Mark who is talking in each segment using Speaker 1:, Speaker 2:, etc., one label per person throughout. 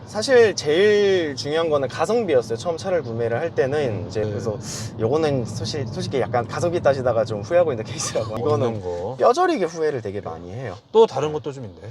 Speaker 1: 사실 제일 중요한 거는 가성비였어요. 처음 차를 구매를 할 때는 이제
Speaker 2: 네.
Speaker 1: 그래서 요거는 솔직히 약간 가성비 따지다가 좀 후회하고 있는 케이스라고. 이거는
Speaker 2: 거.
Speaker 1: 뼈저리게 후회를 되게 많이 해요.
Speaker 2: 또 다른 것도 좀 있네.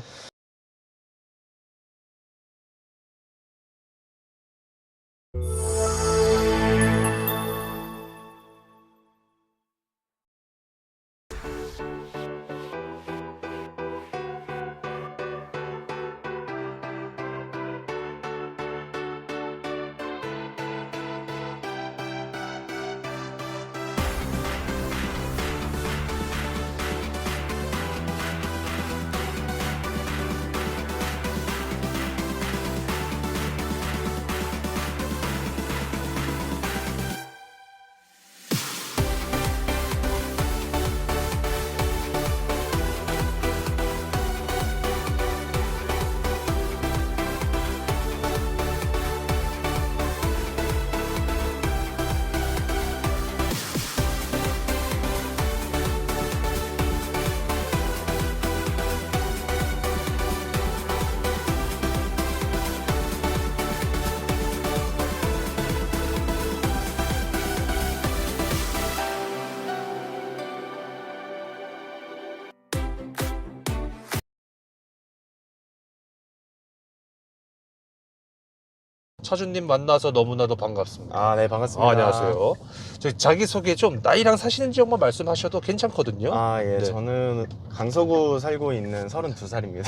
Speaker 2: 차주님 만나서 너무나도 반갑습니다.
Speaker 1: 아, 네, 반갑습니다.
Speaker 2: 안녕하세요. 저희 자기소개 좀 나이랑 사시는 지역만 말씀하셔도 괜찮거든요.
Speaker 1: 아, 예.
Speaker 2: 네.
Speaker 1: 저는 강서구 살고 있는 32살입니다.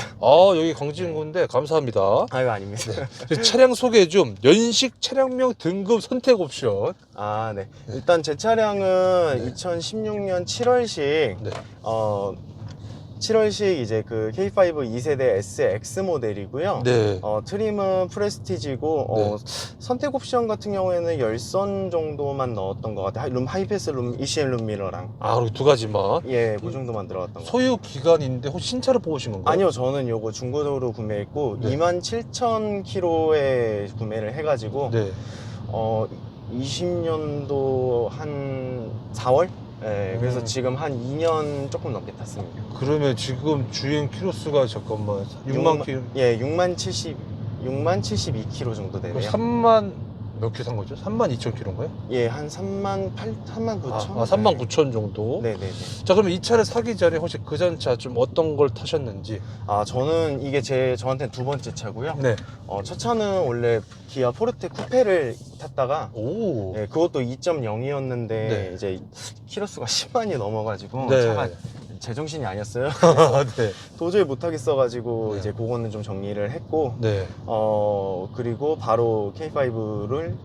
Speaker 2: 여기 광진구인데 감사합니다.
Speaker 1: 아유, 아닙니다.
Speaker 2: 저희 차량 소개 좀, 연식, 차량명, 등급, 선택 옵션.
Speaker 1: 아, 네. 일단 제 차량은 2016년 7월식,
Speaker 2: 네.
Speaker 1: 7월식 이제 그 K5 2세대 SX 모델이고요.
Speaker 2: 네.
Speaker 1: 트림은 프레스티지고,
Speaker 2: 네.
Speaker 1: 선택 옵션 같은 경우에는 열선 정도만 넣었던 것 같아요. 룸 하이패스 룸, ECL 룸 미러랑.
Speaker 2: 그리고 두 가지만.
Speaker 1: 예, 그 정도만 들어갔던 것 같아요.
Speaker 2: 소유 기간인데 혹시 신차로 뽑으신 건가요?
Speaker 1: 아니요, 저는 요거 중고로 구매했고,
Speaker 2: 네.
Speaker 1: 27,000km에 구매를 해가지고,
Speaker 2: 네.
Speaker 1: 20년도 한 4월? 네, 그래서 지금 한 2년 조금 넘게 탔습니다.
Speaker 2: 그러면 지금 주행 키로수가 잠깐만 6만 킬로.
Speaker 1: 예, 6만 72km 정도 되네요.
Speaker 2: 3만 몇 킬로 산 거죠? 3만 2천 킬로인가요?
Speaker 1: 예, 한 3만 9천?
Speaker 2: 3만 9천 정도?
Speaker 1: 네네네.
Speaker 2: 자, 그러면 이 차를 사기 전에 혹시 그 전차 좀 어떤 걸 타셨는지?
Speaker 1: 저는 이게 저한테는 두 번째 차고요.
Speaker 2: 네.
Speaker 1: 첫 차는 원래 기아 포르테 쿠페를 탔다가,
Speaker 2: 오.
Speaker 1: 예, 그것도 2.0이었는데,
Speaker 2: 네.
Speaker 1: 이제 키로수가 10만이 넘어가지고,
Speaker 2: 네.
Speaker 1: 차가 제정신이 아니었어요.
Speaker 2: 네.
Speaker 1: 도저히 못하겠어가지고,
Speaker 2: 네.
Speaker 1: 이제 그거는 좀 정리를 했고,
Speaker 2: 네.
Speaker 1: 그리고 바로 K5를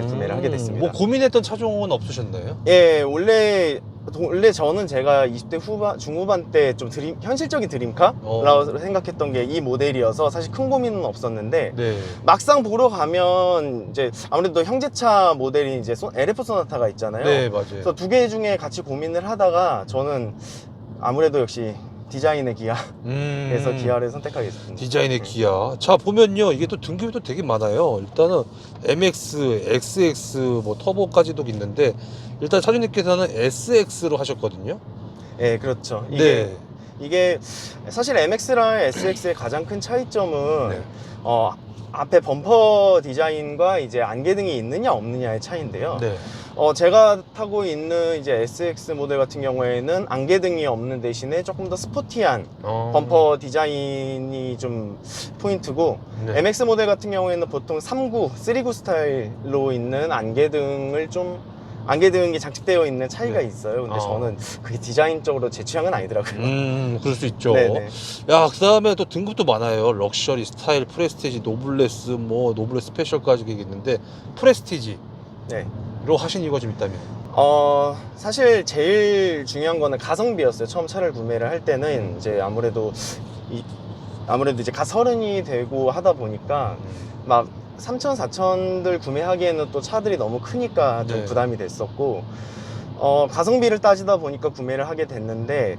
Speaker 1: 구매를 하게 됐습니다.
Speaker 2: 뭐 고민했던 차종은 없으셨나요?
Speaker 1: 예, 원래 저는 제가 20대 중후반 때 좀 현실적인 드림카라고 생각했던 게 이 모델이어서 사실 큰 고민은 없었는데,
Speaker 2: 네.
Speaker 1: 막상 보러 가면 이제 아무래도 형제차 모델이 이제 LF 소나타가 있잖아요.
Speaker 2: 네, 맞아요.
Speaker 1: 그래서 두 개 중에 같이 고민을 하다가 저는 아무래도 역시 디자인의 기아, 그래서 기아를 선택하겠습니다.
Speaker 2: 디자인의 기아. 자, 보면요, 이게 또 등급이 또 되게 많아요. 일단은 MX, XX, 뭐 터보까지도 있는데, 일단 차주님께서는 SX로 하셨거든요.
Speaker 1: 예, 그렇죠.
Speaker 2: 네.
Speaker 1: 이게 사실 MX랑 SX의 가장 큰 차이점은
Speaker 2: 네.
Speaker 1: 앞에 범퍼 디자인과 이제 안개등이 있느냐 없느냐의 차이인데요.
Speaker 2: 네.
Speaker 1: 제가 타고 있는 이제 SX 모델 같은 경우에는 안개등이 없는 대신에 조금 더 스포티한 범퍼 디자인이 좀 포인트고,
Speaker 2: 네.
Speaker 1: MX 모델 같은 경우에는 보통 3구 스타일로 있는 안개등이 장착되어 있는 차이가
Speaker 2: 네.
Speaker 1: 있어요. 근데 저는 그게 디자인적으로 제 취향은 아니더라고요.
Speaker 2: 그럴 수 있죠.
Speaker 1: 네네.
Speaker 2: 야, 그 다음에 또 등급도 많아요. 럭셔리, 스타일, 프레스티지, 노블레스, 뭐 노블레스 스페셜까지 있는데, 프레스티지로
Speaker 1: 네.
Speaker 2: 하신 이유가 좀 있다면?
Speaker 1: 사실 제일 중요한 거는 가성비였어요. 처음 차를 구매를 할 때는 이제 아무래도 이제 가서른이 되고 하다 보니까 막 3천, 4천들 구매하기에는 또 차들이 너무 크니까 좀
Speaker 2: 네.
Speaker 1: 부담이 됐었고, 가성비를 따지다 보니까 구매를 하게 됐는데,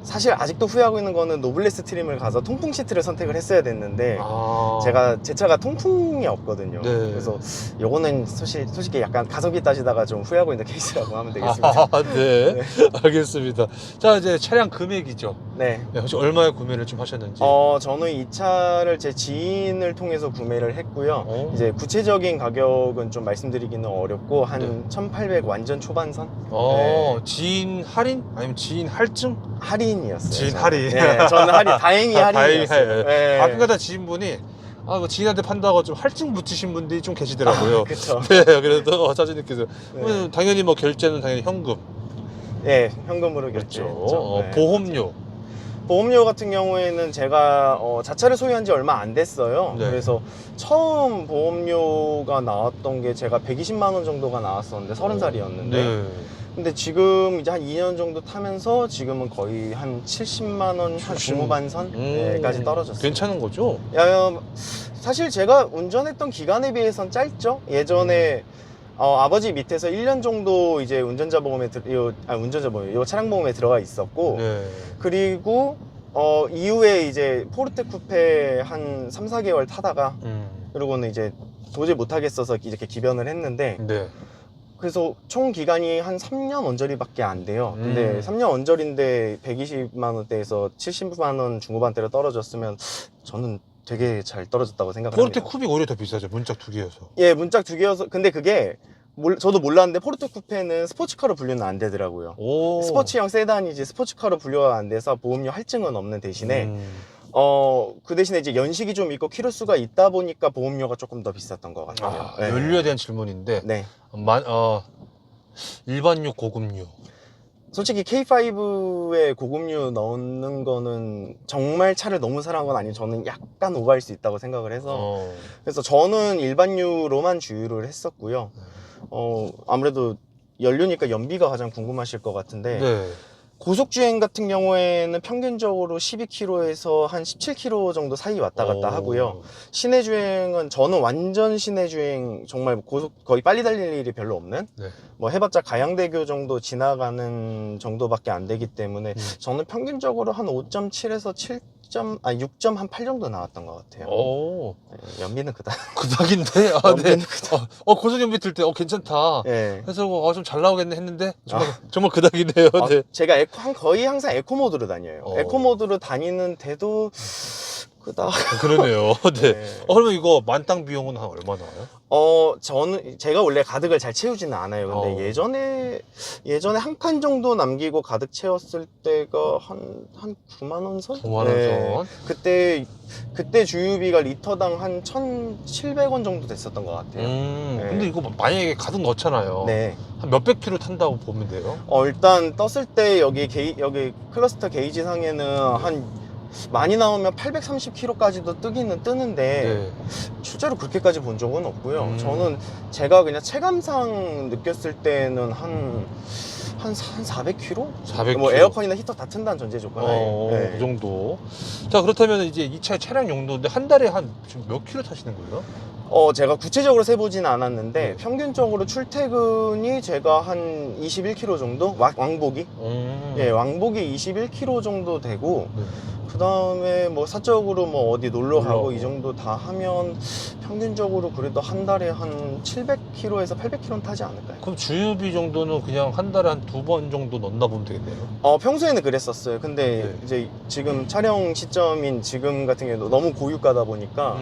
Speaker 1: 사실 아직도 후회하고 있는 거는 노블레스 트림을 가서 통풍 시트를 선택을 했어야 됐는데
Speaker 2: 아.
Speaker 1: 제 차가 통풍이 없거든요.
Speaker 2: 네.
Speaker 1: 그래서 요거는 솔직히 약간 가성비 따지다가 좀 후회하고 있는 케이스라고 하면 되겠습니다.
Speaker 2: 네.
Speaker 1: 네.
Speaker 2: 알겠습니다. 자, 이제 차량 금액이죠.
Speaker 1: 네.
Speaker 2: 네, 혹시 얼마에 구매를 좀 하셨는지.
Speaker 1: 저는 이 차를 제 지인을 통해서 구매를 했고요.
Speaker 2: 어.
Speaker 1: 이제 구체적인 가격은 좀 말씀드리기는 어렵고 한
Speaker 2: 네.
Speaker 1: 1800 완전 초반선? 네.
Speaker 2: 지인 할인? 아니면 지인 할증?
Speaker 1: 할인이었어요.
Speaker 2: 지인
Speaker 1: 저는.
Speaker 2: 할인.
Speaker 1: 네, 저는 할인, 다행히 할인이었어요.
Speaker 2: 다행히
Speaker 1: 네.
Speaker 2: 가끔가다 지인분이 뭐 지인한테 판다고 좀 할증 붙이신 분들이 좀 계시더라고요.
Speaker 1: 그쵸.
Speaker 2: 네, 그래도 차주님께서
Speaker 1: 네.
Speaker 2: 당연히 뭐 결제는 당연히 현금.
Speaker 1: 네, 현금으로
Speaker 2: 그렇죠.
Speaker 1: 결제했죠. 네.
Speaker 2: 보험료.
Speaker 1: 보험료 같은 경우에는 제가 자차를 소유한 지 얼마 안 됐어요.
Speaker 2: 네.
Speaker 1: 그래서 처음 보험료가 나왔던 게 제가 120만 원 정도가 나왔었는데 30살이었는데
Speaker 2: 네.
Speaker 1: 근데 지금 이제 한 2년 정도 타면서 지금은 거의 한 70만 원, 한 중후반선까지 떨어졌어요.
Speaker 2: 괜찮은 거죠?
Speaker 1: 사실 제가 운전했던 기간에 비해선 짧죠. 예전에 아버지 밑에서 1년 정도 이제 운전자 보험에 요 차량 보험에 들어가 있었고
Speaker 2: 네.
Speaker 1: 그리고 이후에 이제 포르테 쿠페 한 3, 4개월 타다가 그리고는 이제 도저히 못하겠어서 이렇게 기변을 했는데
Speaker 2: 네.
Speaker 1: 그래서 총 기간이 한 3년 언저리밖에 안 돼요. 근데 3년 언저리인데 120만 원대에서 70만 원 중후반대로 떨어졌으면 저는 되게 잘 떨어졌다고 생각합니다.
Speaker 2: 포르테 쿱이 오히려 더 비싸죠. 문짝 2개여서.
Speaker 1: 예, 문짝 2개여서 근데 그게 저도 몰랐는데 포르테 쿠페는 스포츠카로 분류는 안 되더라고요.
Speaker 2: 오.
Speaker 1: 스포츠형 세단이지 스포츠카로 분류가 안 돼서 보험료 할증은 없는 대신에 그 대신에 이제 연식이 좀 있고 키로수가 있다 보니까 보험료가 조금 더 비쌌던 것 같아요. 네.
Speaker 2: 연료에 대한 질문인데
Speaker 1: 네.
Speaker 2: 일반유, 고급유.
Speaker 1: 솔직히 K5에 고급류 넣는 거는 정말 차를 너무 사랑한 건 아니고 저는 약간 오버할 수 있다고 생각을 해서 그래서 저는 일반유로만 주유를 했었고요. 아무래도 연료니까 연비가 가장 궁금하실 것 같은데
Speaker 2: 네.
Speaker 1: 고속주행 같은 경우에는 평균적으로 12km에서 한 17km 정도 사이 왔다 갔다 하고요. 시내주행은 저는 완전 시내주행 정말 거의 빨리 달릴 일이 별로 없는
Speaker 2: 네.
Speaker 1: 뭐 해봤자 가양대교 정도 지나가는 정도밖에 안 되기 때문에 저는 평균적으로 한 5.7에서 6.8 정도 나왔던 것 같아요. 네, 연비는 그다음.
Speaker 2: 그닥인데? 네. 고속연비 들 때 괜찮다.
Speaker 1: 네.
Speaker 2: 그래서 좀 잘 나오겠네 했는데 정말 그닥이네요. 네.
Speaker 1: 제가 거의 항상 에코 모드로 다녀요. 에코 모드로 다니는데도 그닥.
Speaker 2: 그러네요. 네.
Speaker 1: 네.
Speaker 2: 그러면 이거 만땅 비용은 한 얼마 나와요?
Speaker 1: 제가 원래 가득을 잘 채우지는 않아요. 근데 예전에 한 칸 정도 남기고 가득 채웠을 때가 한 9만 원 선?
Speaker 2: 9만 원
Speaker 1: 네.
Speaker 2: 선?
Speaker 1: 그때 주유비가 리터당 한 1,700원 정도 됐었던 것 같아요. 네.
Speaker 2: 근데 이거 만약에 가득 넣잖아요.
Speaker 1: 네.
Speaker 2: 한 몇백 킬로 탄다고 보면 돼요?
Speaker 1: 일단 떴을 때 여기 클러스터 게이지 상에는 한 많이 나오면 830km까지도 뜨는데
Speaker 2: 네.
Speaker 1: 실제로 그렇게까지 본 적은 없고요. 저는 제가 그냥 체감상 느꼈을 때는 한 400km?
Speaker 2: 400km.
Speaker 1: 뭐 에어컨이나 히터 다 튼다는 전제 조건하에. 네.
Speaker 2: 그 정도. 자, 그렇다면 이제 이 차의 차량 용도인데 한 달에 지금 몇 킬로 타시는 거예요?
Speaker 1: 제가 구체적으로 세보진 않았는데
Speaker 2: 네.
Speaker 1: 평균적으로 출퇴근이 제가 한 21km 정도? 왕복이? 예, 왕복이 21km 정도 되고
Speaker 2: 네.
Speaker 1: 그 다음에 뭐 사적으로 뭐 어디 놀러 가고
Speaker 2: 가고.
Speaker 1: 이 정도 다 하면 평균적으로 그래도 한 달에 한 700km에서 800km는 타지 않을까요?
Speaker 2: 그럼 주유비 정도는 그냥 한 달에 한 2번 정도 넣나 보면 되겠네요.
Speaker 1: 평소에는 그랬었어요. 근데
Speaker 2: 네.
Speaker 1: 이제 지금 촬영 시점인 지금 같은 경우도 너무 고유가다 보니까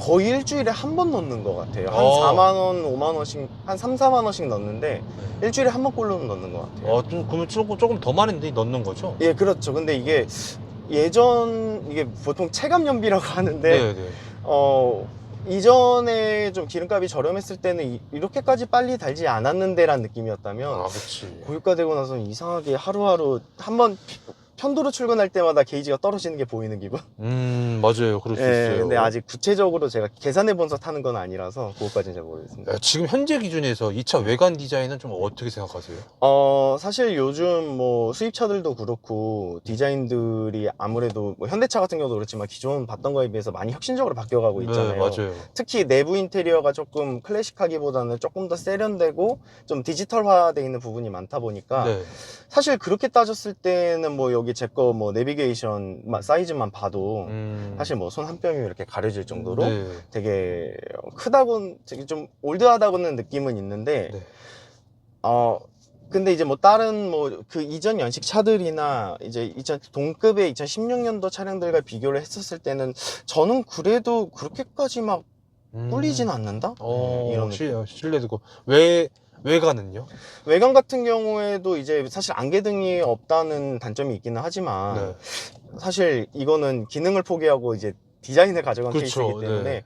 Speaker 1: 거의 일주일에 한 번 넣는 것 같아요. 한 4만원, 5만원씩, 한 3, 4만원씩 넣는데 일주일에 한 번꼴로는 넣는 것 같아요.
Speaker 2: 그러면 조금 더 많은데 넣는 거죠?
Speaker 1: 예, 그렇죠. 근데 이게 이게 보통 체감 연비라고 하는데
Speaker 2: 네.
Speaker 1: 이전에 좀 기름값이 저렴했을 때는 이렇게까지 빨리 달지 않았는데 라는 느낌이었다면
Speaker 2: 그렇지.
Speaker 1: 고유가 되고 나서는 이상하게 하루하루 한번 편도로 출근할 때마다 게이지가 떨어지는 게 보이는 기분?
Speaker 2: 맞아요. 그럴 수
Speaker 1: 예,
Speaker 2: 있어요.
Speaker 1: 근데 아직 구체적으로 제가 계산해본서 타는 건 아니라서 그것까지는 잘 모르겠습니다.
Speaker 2: 지금 현재 기준에서 이 차 외관 디자인은 좀 어떻게 생각하세요?
Speaker 1: 사실 요즘 뭐 수입차들도 그렇고 디자인들이 아무래도 뭐 현대차 같은 경우도 그렇지만 기존 봤던 거에 비해서 많이 혁신적으로 바뀌어가고 있잖아요.
Speaker 2: 네, 맞아요.
Speaker 1: 특히 내부 인테리어가 조금 클래식하기보다는 조금 더 세련되고 좀 디지털화되어 있는 부분이 많다 보니까
Speaker 2: 네.
Speaker 1: 사실 그렇게 따졌을 때는 뭐 여기 여기 제 거 뭐 내비게이션 사이즈만 봐도 사실 뭐 손 한 뼘이 이렇게 가려질 정도로
Speaker 2: 네.
Speaker 1: 되게 크다고, 되게 좀 올드하다고는 느낌은 있는데,
Speaker 2: 네.
Speaker 1: 근데 이제 뭐 다른 뭐 그 이전 연식 차들이나 이제 동급의 2016년도 차량들과 비교를 했었을 때는 저는 그래도 그렇게까지 막 꿀리진 않는다? 이런 느낌.
Speaker 2: 신뢰되고. 외관은요?
Speaker 1: 외관 같은 경우에도 이제 사실 안개등이 없다는 단점이 있기는 하지만
Speaker 2: 네.
Speaker 1: 사실 이거는 기능을 포기하고 이제 디자인을 가져간
Speaker 2: 그렇죠.
Speaker 1: 케이스이기 때문에
Speaker 2: 네.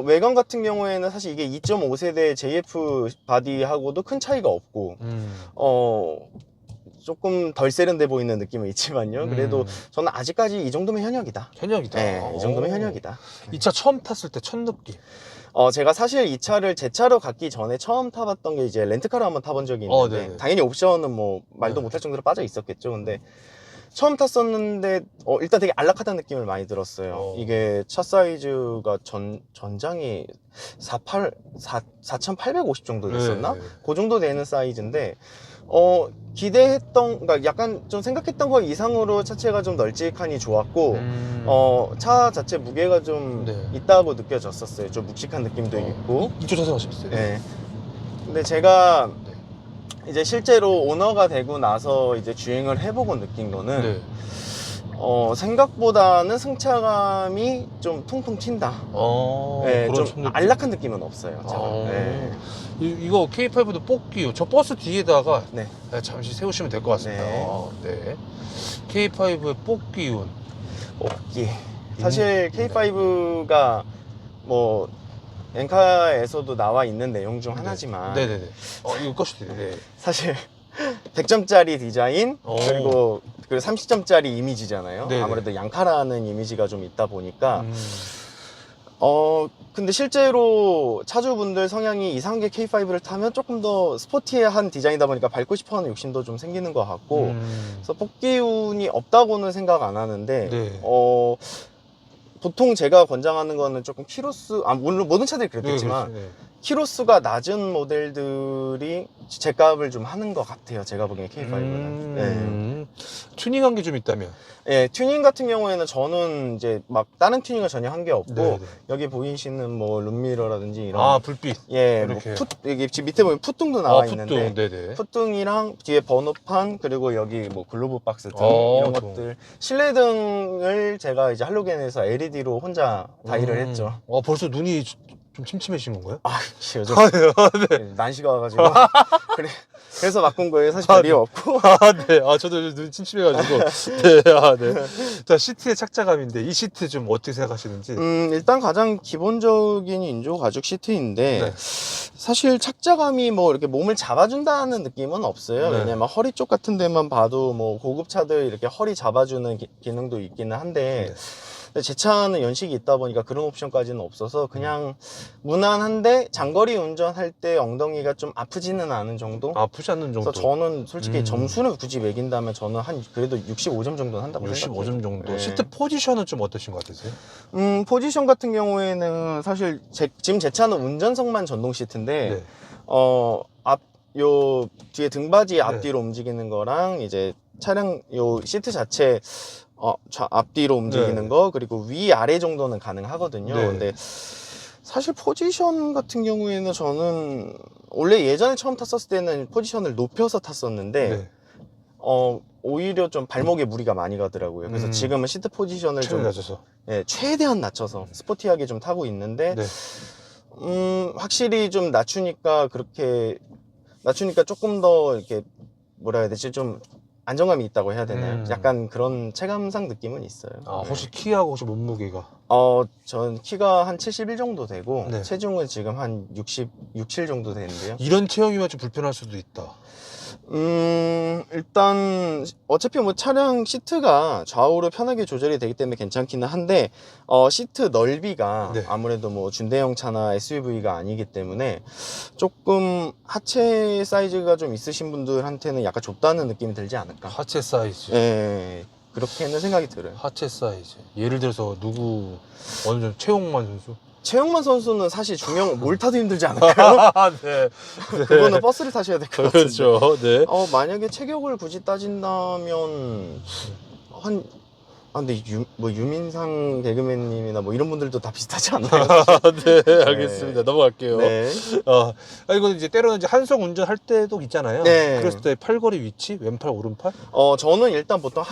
Speaker 1: 외관 같은 경우에는 사실 이게 2.5세대 JF 바디하고도 큰 차이가 없고 조금 덜 세련돼 보이는 느낌은 있지만요. 그래도 저는 아직까지 이 정도면 현역이다.
Speaker 2: 현역이다.
Speaker 1: 네, 이 정도면 현역이다.
Speaker 2: 이 차 처음 탔을 때 첫 느낌.
Speaker 1: 제가 사실 이 차를 제 차로 갖기 전에 처음 타봤던 게 이제 렌트카를 한번 타본 적이 있는데
Speaker 2: 네네.
Speaker 1: 당연히 옵션은 뭐 말도
Speaker 2: 네.
Speaker 1: 못할 정도로 빠져 있었겠죠. 근데 처음 tas었는데 일단 되게 안락하다는 느낌을 많이 들었어요. 이게 차 사이즈가 전장이 4,850 정도 됐었나?
Speaker 2: 네.
Speaker 1: 그 정도 되는 사이즈인데 그러니까 약간 좀 생각했던 거 이상으로 차체가 좀 널찍하니 좋았고, 차 자체 무게가 좀
Speaker 2: 네.
Speaker 1: 있다고 느껴졌었어요. 좀 묵직한 느낌도 있고.
Speaker 2: 이쪽 차선 하셨어요?
Speaker 1: 네. 근데 제가
Speaker 2: 네.
Speaker 1: 이제 실제로 오너가 되고 나서 이제 주행을 해보고 느낀 거는,
Speaker 2: 네.
Speaker 1: 생각보다는 승차감이 좀 통통 튄다. 네,
Speaker 2: 그런
Speaker 1: 좀 안락한 느낌은 없어요. 네.
Speaker 2: 이거 K5도 뽑기요. 저 버스 뒤에다가
Speaker 1: 네.
Speaker 2: 잠시 세우시면 될 것 같습니다. 네. K5의 뽑기운.
Speaker 1: 사실 K5가 뭐 엔카에서도 나와 있는 내용 중 하나지만,
Speaker 2: 네네네. 이거 꺼주세요. 네.
Speaker 1: 사실 100점짜리 디자인 그리고 30점짜리 이미지잖아요.
Speaker 2: 네네.
Speaker 1: 아무래도 양카라는 이미지가 좀 있다 보니까 근데 실제로 차주분들 성향이 이상하게 K5를 타면 조금 더 스포티한 디자인이다 보니까 밟고 싶어하는 욕심도 좀 생기는 것 같고, 그래서 뽑기운이 없다고는 생각 안 하는데,
Speaker 2: 네.
Speaker 1: 보통 제가 권장하는 거는 조금 키로수, 물론 모든 차들이 그렇겠지만,
Speaker 2: 네.
Speaker 1: 키로수가 낮은 모델들이 제값을 좀 하는 것 같아요. 제가 보기엔 K5는. 네.
Speaker 2: 튜닝한 게 좀 있다면?
Speaker 1: 예, 튜닝 같은 경우에는 저는 이제 막 다른 튜닝을 전혀 한 게 없고,
Speaker 2: 네네.
Speaker 1: 여기 보이시는 뭐 룸미러라든지 이런
Speaker 2: 불빛.
Speaker 1: 예, 뭐
Speaker 2: 이렇게.
Speaker 1: 여기 지금 밑에 보면 풋등도 나와 있는데,
Speaker 2: 네네.
Speaker 1: 풋등이랑 뒤에 번호판 그리고 여기 뭐 글로브 박스 등 이런 것들, 실내등을 제가 이제 할로겐에서 LED로 혼자 다이를 했죠.
Speaker 2: 벌써 눈이 좀 침침해진 건가요?
Speaker 1: 요즘
Speaker 2: 네.
Speaker 1: 난시가 와가지고 그래서 바꾼 거예요. 사실 별일 없고.
Speaker 2: 네. 저도 눈이 침침해가지고. 네. 네. 자, 시트의 착자감인데 이 시트 좀 어떻게 생각하시는지?
Speaker 1: 일단 가장 기본적인 인조 가죽 시트인데,
Speaker 2: 네.
Speaker 1: 사실 착자감이 뭐 이렇게 몸을 잡아준다는 느낌은 없어요.
Speaker 2: 네.
Speaker 1: 왜냐면 허리 쪽 같은 데만 봐도 뭐 고급 차들 이렇게 허리 잡아주는 기능도 있기는 한데,
Speaker 2: 네.
Speaker 1: 근데 제 차는 연식이 있다 보니까 그런 옵션까지는 없어서 그냥 무난한데 장거리 운전할 때 엉덩이가 좀 아프지는 않은 정도?
Speaker 2: 아프지 않는 정도.
Speaker 1: 그래서 저는 솔직히 점수를 굳이 매긴다면 저는 한 그래도 65점 정도는 한다고 생각해요.
Speaker 2: 65점 정도.
Speaker 1: 네.
Speaker 2: 시트 포지션은 좀 어떠신 것 같으세요?
Speaker 1: 포지션 같은 경우에는 사실 지금 제 차는 운전석만 전동 시트인데,
Speaker 2: 네.
Speaker 1: 요 뒤에 등받이
Speaker 2: 네.
Speaker 1: 앞뒤로 움직이는 거랑 이제 차량 요 시트 자체 앞뒤로 움직이는
Speaker 2: 네.
Speaker 1: 거, 그리고 위 아래 정도는 가능하거든요.
Speaker 2: 네.
Speaker 1: 근데 사실 포지션 같은 경우에는 저는 원래 예전에 처음 탔었을 때는 포지션을 높여서 탔었는데,
Speaker 2: 네.
Speaker 1: 오히려 좀 발목에 무리가 많이 가더라고요. 그래서 지금은 시트 포지션을 좀
Speaker 2: 낮아서.
Speaker 1: 최대한 낮춰서 스포티하게 좀 타고 있는데,
Speaker 2: 네.
Speaker 1: 확실히 좀 낮추니까 조금 더 이렇게 뭐라 해야 되지, 좀 안정감이 있다고 해야 되나요? 약간 그런 체감상 느낌은 있어요.
Speaker 2: 혹시 키하고 혹시 몸무게가?
Speaker 1: 전 키가 한 71 정도 되고,
Speaker 2: 네.
Speaker 1: 체중은 지금 한 67 정도 되는데요.
Speaker 2: 이런 체형이면 좀 불편할 수도 있다.
Speaker 1: 일단 어차피 뭐 차량 시트가 좌우로 편하게 조절이 되기 때문에 괜찮기는 한데, 시트 넓이가
Speaker 2: 네.
Speaker 1: 아무래도 뭐 준대형 차나 SUV가 아니기 때문에 조금 하체 사이즈가 좀 있으신 분들한테는 약간 좁다는 느낌이 들지 않을까.
Speaker 2: 하체 사이즈.
Speaker 1: 예, 그렇게는 생각이 들어요.
Speaker 2: 하체 사이즈. 예를 들어서 어느 정도 최홍만 선수?
Speaker 1: 최영만 선수는 사실 중형 뭘 타도 힘들지 않을까요?
Speaker 2: 네.
Speaker 1: 그거는 버스를 타셔야 될 것 같은데.
Speaker 2: 그렇죠. 네.
Speaker 1: 만약에 체격을 굳이 따진다면 근데 유민상 개그맨님이나 뭐 이런 분들도 다 비슷하지 않나요?
Speaker 2: 네, 알겠습니다. 넘어갈게요.
Speaker 1: 네.
Speaker 2: 이거 이제 때로는 이제 한성 운전할 때도 있잖아요.
Speaker 1: 네.
Speaker 2: 그랬을 때 팔걸이 위치, 왼팔, 오른팔?
Speaker 1: 저는 일단 보통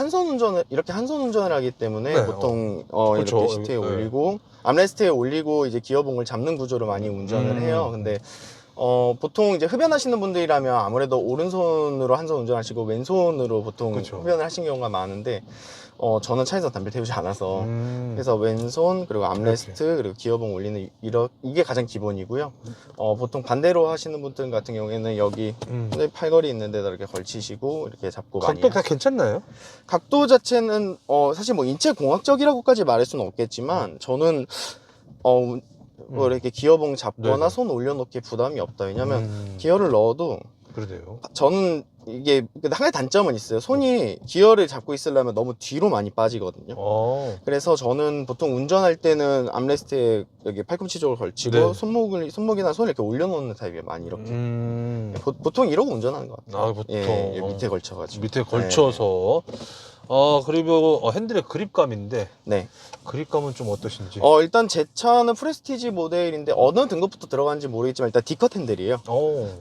Speaker 1: 이렇게 한손 운전을 하기 때문에
Speaker 2: 네,
Speaker 1: 보통
Speaker 2: 그렇죠.
Speaker 1: 이렇게 시트에
Speaker 2: 네.
Speaker 1: 올리고 암레스트에 올리고 이제 기어봉을 잡는 구조로 많이 운전을 해요. 근데 보통 이제 흡연하시는 분들이라면 아무래도 오른손으로 한손 운전하시고 왼손으로 보통
Speaker 2: 그쵸.
Speaker 1: 흡연을 하시는 경우가 많은데 저는 차에서 담배를 태우지 않아서
Speaker 2: 그래서
Speaker 1: 그래서 왼손 그리고 암레스트 그리고 기어봉 올리는 이게 가장 기본이고요. 보통 반대로 하시는 분들 같은 경우에는 여기 팔걸이 있는 데다 이렇게 걸치시고 이렇게 잡고 많이
Speaker 2: 각도 다 괜찮나요?
Speaker 1: 각도 자체는 사실 뭐 인체 공학적이라고까지 말할 수는 없겠지만 저는 뭐 이렇게 기어봉 잡거나
Speaker 2: 네네.
Speaker 1: 손 올려놓기 부담이 없다. 왜냐면 기어를 넣어도
Speaker 2: 그러네요.
Speaker 1: 저는 이게 하나의 단점은 있어요. 손이 기어를 잡고 있으려면 너무 뒤로 많이 빠지거든요. 그래서 저는 보통 운전할 때는 암레스트에 여기 팔꿈치 쪽을 걸치고
Speaker 2: 네.
Speaker 1: 손목이나 손을 이렇게 올려놓는 타입이에요. 많이 이렇게. 보통 이러고 운전하는 것 같아요.
Speaker 2: 보통
Speaker 1: 예, 밑에 걸쳐가지고.
Speaker 2: 밑에 걸쳐서. 그리고 핸들의 그립감인데
Speaker 1: 네.
Speaker 2: 그립감은 좀 어떠신지?
Speaker 1: 일단 제 차는 프레스티지 모델인데 어느 등급부터 들어간지 모르겠지만 일단 D컷 핸들이에요.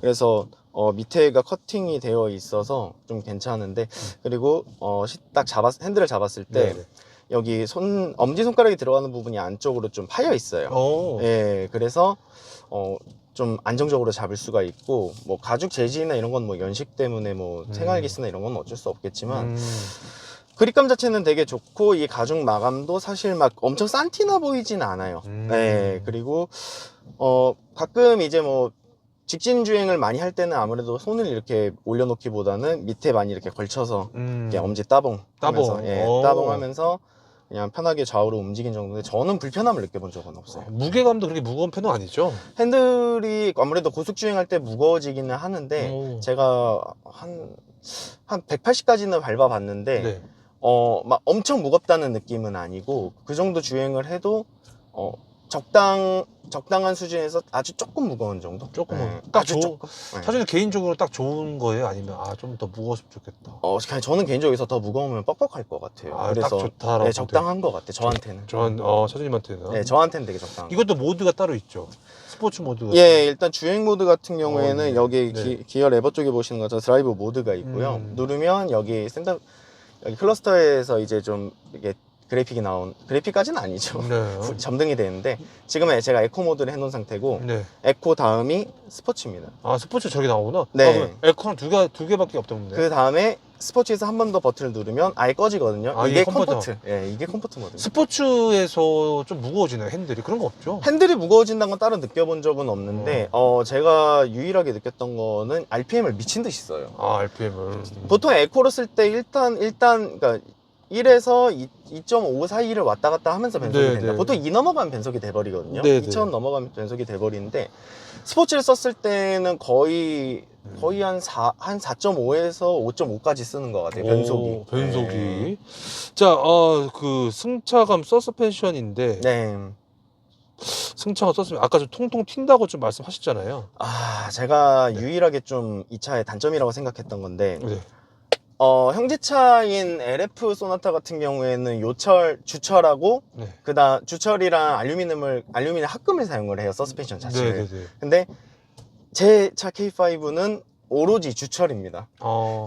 Speaker 1: 그래서 밑에가 커팅이 되어 있어서 좀 괜찮은데 그리고 딱 핸들을 잡았을 때
Speaker 2: 네네.
Speaker 1: 여기 엄지손가락이 들어가는 부분이 안쪽으로 좀 파여 있어요. 예, 그래서 좀 안정적으로 잡을 수가 있고 뭐 가죽 재질이나 이런 건 뭐 연식 때문에 뭐 생활기스나 이런 건 어쩔 수 없겠지만 그립감 자체는 되게 좋고 이 가죽 마감도 사실 막 엄청 산티나 보이진 않아요. 네, 그리고 가끔 이제 뭐 직진 주행을 많이 할 때는 아무래도 손을 이렇게 올려놓기보다는 밑에 많이 이렇게 걸쳐서 이렇게 엄지 따봉 하면서 따봉하면서 그냥 편하게 좌우로 움직인 정도인데 저는 불편함을 느껴본 적은 없어요.
Speaker 2: 무게감도 그렇게 무거운 편은 아니죠?
Speaker 1: 핸들이 아무래도 고속 주행할 때 무거워지기는 하는데 제가 한 180까지는 밟아봤는데
Speaker 2: 네.
Speaker 1: 막 엄청 무겁다는 느낌은 아니고 그 정도 주행을 해도 적당한 수준에서 아주 조금 무거운 정도?
Speaker 2: 조금은
Speaker 1: 네,
Speaker 2: 딱
Speaker 1: 아주 조금. 네.
Speaker 2: 사실 개인적으로 딱 좋은 거예요? 아니면 좀 더 무거웠으면 좋겠다.
Speaker 1: 그냥 저는 개인적으로 여기서 더 무거우면 뻑뻑할 것 같아요. 그래서
Speaker 2: 딱 좋다라고.
Speaker 1: 네, 적당한 것 같아요. 저한테는.
Speaker 2: 사장님한테는.
Speaker 1: 네, 저한테는 되게 적당한.
Speaker 2: 이것도 모드가 따로 있죠. 스포츠 모드가.
Speaker 1: 예, 일단 주행 모드 같은 경우에는
Speaker 2: 네.
Speaker 1: 여기
Speaker 2: 네.
Speaker 1: 기어 레버 쪽에 보시는 것처럼 드라이브 모드가 있고요. 누르면 여기 여기 클러스터에서 이제 좀 이게 그래픽까지는 아니죠.
Speaker 2: 네.
Speaker 1: 점등이 되는데 지금은 제가 에코 모드를 해놓은 상태고
Speaker 2: 네.
Speaker 1: 에코 다음이 스포츠입니다.
Speaker 2: 스포츠 저기 나오구나.
Speaker 1: 네.
Speaker 2: 에코는 두 개밖에 없던데.
Speaker 1: 그 다음에 스포츠에서 한 번 더 버튼을 누르면 아예 꺼지거든요. 이게 컴포트. 예, 이게 컴포트 모드.
Speaker 2: 스포츠에서 좀 무거워지나요, 핸들이? 그런 거 없죠?
Speaker 1: 핸들이 무거워진다는 건 따로 느껴본 적은 없는데 제가 유일하게 느꼈던 거는 RPM을 미친 듯이 써요.
Speaker 2: RPM을.
Speaker 1: 보통 에코로 쓸 때 일단 그러니까 1에서 2.5 사이를 왔다 갔다 하면서 변속이 된다. 보통 2 넘어가면 변속이 돼버리거든요. 2천 넘어가면 변속이 돼버리는데 스포츠를 썼을 때는 거의 한 4.5에서 5.5까지 쓰는 것 같아요. 변속이.
Speaker 2: 네. 자, 그 승차감 서스펜션인데.
Speaker 1: 네.
Speaker 2: 승차감 썼으면 아까 좀 통통 튄다고 좀 말씀하셨잖아요.
Speaker 1: 제가 유일하게 좀 이 차의 단점이라고 생각했던 건데
Speaker 2: 네.
Speaker 1: 형제차인 LF 소나타 같은 경우에는 주철하고
Speaker 2: 네.
Speaker 1: 그다음 주철이랑 알루미늄 합금을 사용을 해요. 서스펜션 자체를.
Speaker 2: 네.
Speaker 1: 근데 제 차 K5는 오로지 주철입니다.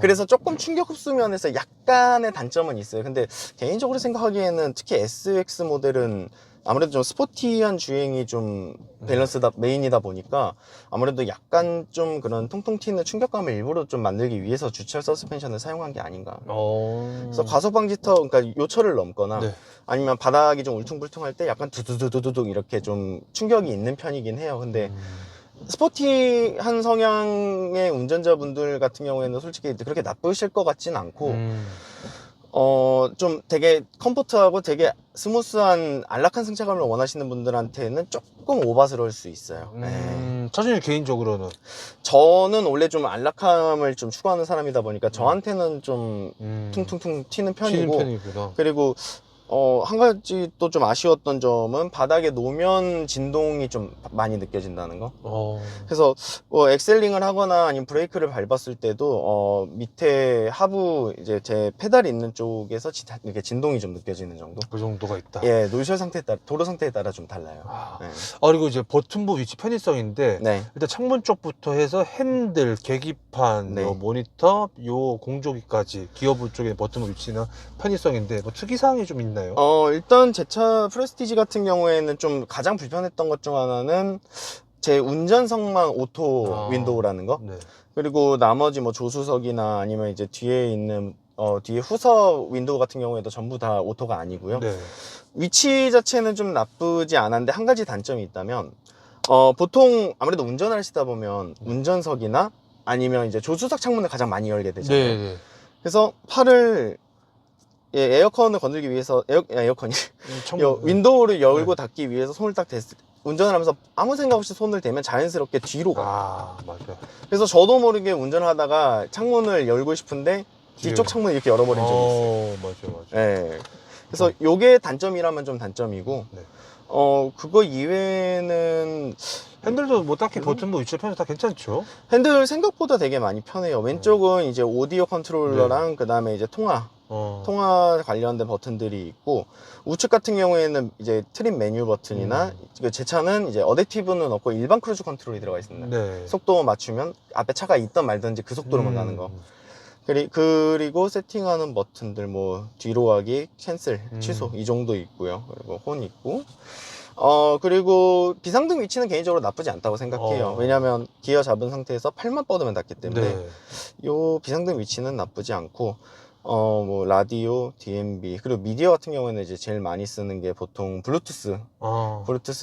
Speaker 1: 그래서 조금 충격 흡수 면에서 약간의 단점은 있어요. 근데 개인적으로 생각하기에는 특히 SX 모델은 아무래도 좀 스포티한 주행이 좀 밸런스다 메인이다 보니까 아무래도 약간 좀 그런 통통 튀는 충격감을 일부러 좀 만들기 위해서 주철 서스펜션을 사용한 게 아닌가. 그래서 과속 방지턱, 그러니까 요철을 넘거나 아니면 바닥이 좀 울퉁불퉁할 때 약간 두두두두두 이렇게 좀 충격이 있는 편이긴 해요. 근데 스포티한 성향의 운전자분들 같은 경우에는 솔직히 그렇게 나쁘실 것 같진 않고 좀 되게 컴포트하고 되게 스무스한 안락한 승차감을 원하시는 분들한테는 조금 오바스러울 수 있어요.
Speaker 2: 차주님 개인적으로는?
Speaker 1: 저는 원래 좀 안락함을 좀 추구하는 사람이다 보니까 저한테는 좀 퉁퉁퉁 튀는 편이고
Speaker 2: 편이구나.
Speaker 1: 그리고 한 가지 또 좀 아쉬웠던 점은 바닥에 놓으면 진동이 좀 많이 느껴진다는 거. 그래서 엑셀링을 하거나 아니면 브레이크를 밟았을 때도 밑에 하부 이제 제 페달이 있는 쪽에서 이렇게 진동이 좀 느껴지는 정도.
Speaker 2: 그 정도가 있다.
Speaker 1: 예, 노이셜 상태에 따라, 도로 상태에 따라 좀 달라요. 네.
Speaker 2: 그리고 이제 버튼부 위치 편의성인데
Speaker 1: 네.
Speaker 2: 일단 창문 쪽부터 해서 핸들, 계기판,
Speaker 1: 네.
Speaker 2: 요 모니터, 요 공조기까지 기어부 쪽의 버튼부 위치는 편의성인데 뭐 특이사항이 좀 있나요?
Speaker 1: 일단 제 차 프레스티지 같은 경우에는 좀 가장 불편했던 것 중 하나는 제 운전석만 오토 윈도우라는 거.
Speaker 2: 네.
Speaker 1: 그리고 나머지 뭐 조수석이나 아니면 이제 뒤에 있는 뒤에 후석 윈도우 같은 경우에도 전부 다 오토가 아니고요.
Speaker 2: 네.
Speaker 1: 위치 자체는 좀 나쁘지 않았는데 한 가지 단점이 있다면 보통 아무래도 운전하시다 보면 운전석이나 아니면 이제 조수석 창문을 가장 많이 열게 되잖아요.
Speaker 2: 네.
Speaker 1: 그래서 팔을 에어컨을 건들기 위해서 에어컨이 윈도우를 열고 닫기 위해서 손을 딱 댔을 때 운전을 하면서 아무 생각 없이 손을 대면 자연스럽게 뒤로 가요.
Speaker 2: 맞아.
Speaker 1: 그래서 저도 모르게 운전을 하다가 창문을 열고 싶은데 뒤쪽 창문을 이렇게 열어버린 적이 있어요.
Speaker 2: 맞아.
Speaker 1: 네. 그래서 요게 단점이라면 좀 단점이고,
Speaker 2: 네.
Speaker 1: 그거 이외에는
Speaker 2: 핸들도 뭐 딱히 버튼부 위치 편해서 다 괜찮죠?
Speaker 1: 핸들 생각보다 되게 많이 편해요. 왼쪽은 이제 오디오 컨트롤러랑 그 다음에 이제 통화 관련된 버튼들이 있고, 우측 같은 경우에는 이제 트림 메뉴 버튼이나 제 차는 이제 어댑티브는 없고 일반 크루즈 컨트롤이 들어가 있습니다.
Speaker 2: 네.
Speaker 1: 속도 맞추면 앞에 차가 있던 말든지 그 속도로만 가는 거. 그리고 세팅하는 버튼들 뭐 뒤로 가기, 캔슬, 취소 이 정도 있고요. 그리고 혼 있고. 그리고 비상등 위치는 개인적으로 나쁘지 않다고 생각해요. 왜냐면 기어 잡은 상태에서 팔만 뻗으면 닿기 때문에 요 비상등 위치는 나쁘지 않고, 뭐 라디오, DMB 그리고 미디어 같은 경우에는 이제 제일 많이 쓰는 게 보통 블루투스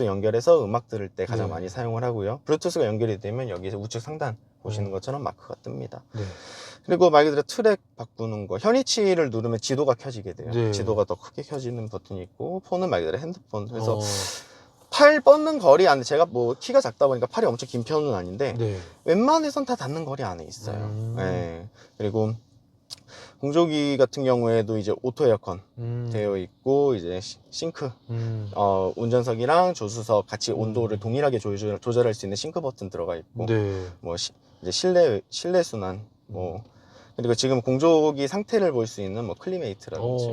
Speaker 1: 연결해서 음악 들을 때 가장 많이 사용을 하고요. 블루투스가 연결이 되면 여기서 우측 상단 보시는 것처럼 마크가 뜹니다. 그리고 말 그대로 트랙 바꾸는 거, 현위치를 누르면 지도가 켜지게 돼요. 지도가 더 크게 켜지는 버튼이 있고, 폰은 말 그대로 핸드폰. 그래서 팔 뻗는 거리 안에, 제가 뭐 키가 작다 보니까 팔이 엄청 긴 편은 아닌데 웬만해선 다 닿는 거리 안에 있어요. 네. 그리고 공조기 같은 경우에도 이제 오토 에어컨 되어 있고, 이제 싱크, 운전석이랑 조수석 같이 온도를 동일하게 조절할 수 있는 싱크 버튼 들어가 있고, 뭐 이제 실내 순환, 뭐 그리고 지금 공조기 상태를 볼 수 있는 뭐 클리메이트라든지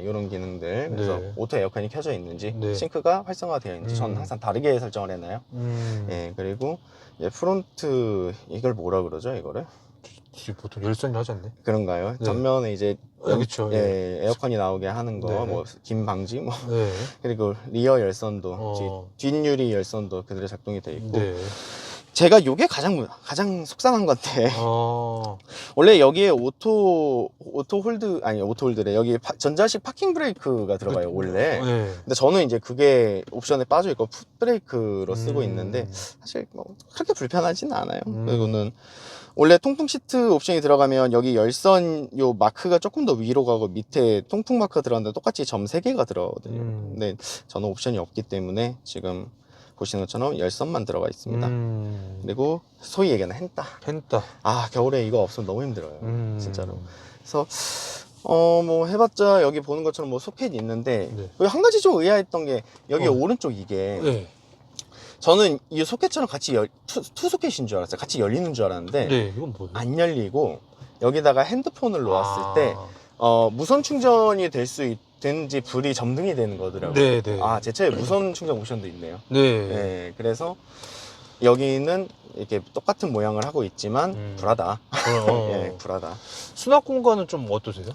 Speaker 1: 이런 기능들, 그래서 오토 에어컨이 켜져 있는지 싱크가 활성화되어 있는지 저는 항상 다르게 설정을 해놔요. 그리고 이제 프론트, 이걸 뭐라 그러죠, 이거를?
Speaker 2: 보통 열선이 하지 않네.
Speaker 1: 그런가요? 전면에 이제
Speaker 2: 그렇죠.
Speaker 1: 에어컨이 나오게 하는 거, 뭐 김 방지, 뭐 그리고 리어 열선도, 뒷유리 열선도 그대로 작동이 돼 있고. 제가 요게 가장 속상한 건데, 원래 여기에 오토 홀드래. 여기 전자식 파킹 브레이크가 들어가요, 원래. 근데 저는 이제 그게 옵션에 빠져 있고 풋브레이크로 쓰고 있는데, 사실 뭐 그렇게 불편하진 않아요. 그리고는 원래 통풍 시트 옵션이 들어가면 여기 열선 요 마크가 조금 더 위로 가고 밑에 통풍 마크가 들어가는데 똑같이 점 3개가 들어가거든요. 근데 저는 옵션이 없기 때문에 지금 보시는 것처럼 열선만 들어가 있습니다. 그리고 소위 얘기하는 헨따. 겨울에 이거 없으면 너무 힘들어요. 진짜로. 그래서 뭐 해봤자 여기 보는 것처럼 뭐 소켓이 있는데, 한 가지 좀 의아했던 게 여기 오른쪽 이게 저는 이 소켓처럼 같이 투 소켓인 줄 알았어요. 같이 열리는 줄 알았는데
Speaker 2: 이건 뭐예요?
Speaker 1: 안 열리고, 여기다가 핸드폰을 놓았을 때 무선 충전이 될 수 있든지 불이 점등이 되는 거더라고요. 제 차에 무선 충전 옵션도 있네요. 그래서 여기는 이렇게 똑같은 모양을 하고 있지만 불하다. 불하다.
Speaker 2: 수납 공간은 좀 어떠세요?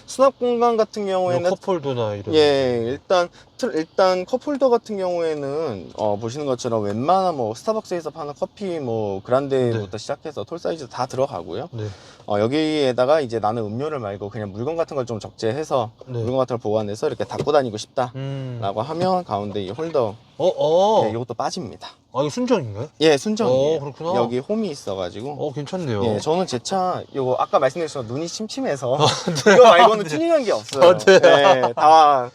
Speaker 1: 수납 공간 같은 경우에는
Speaker 2: 컵홀더나 이런.
Speaker 1: 일단 컵홀더 같은 경우에는 보시는 것처럼 웬만한 뭐 스타벅스에서 파는 커피 뭐 그란데부터 시작해서 톨 사이즈 다 들어가고요. 여기에다가 이제 나는 음료를 말고 그냥 물건 같은 걸 좀 적재해서 물건 같은 걸 보관해서 이렇게 갖고 다니고 싶다 라고 하면 가운데 이 홀더 이것도 빠집니다.
Speaker 2: 이거 순정인가요?
Speaker 1: 순정이에요.
Speaker 2: 그렇구나.
Speaker 1: 여기 홈이 있어가지고.
Speaker 2: 괜찮네요.
Speaker 1: 저는 제 차 이거 아까 말씀드렸지만 눈이 침침해서 이거 말고는 튜닝한 게 없어요. 다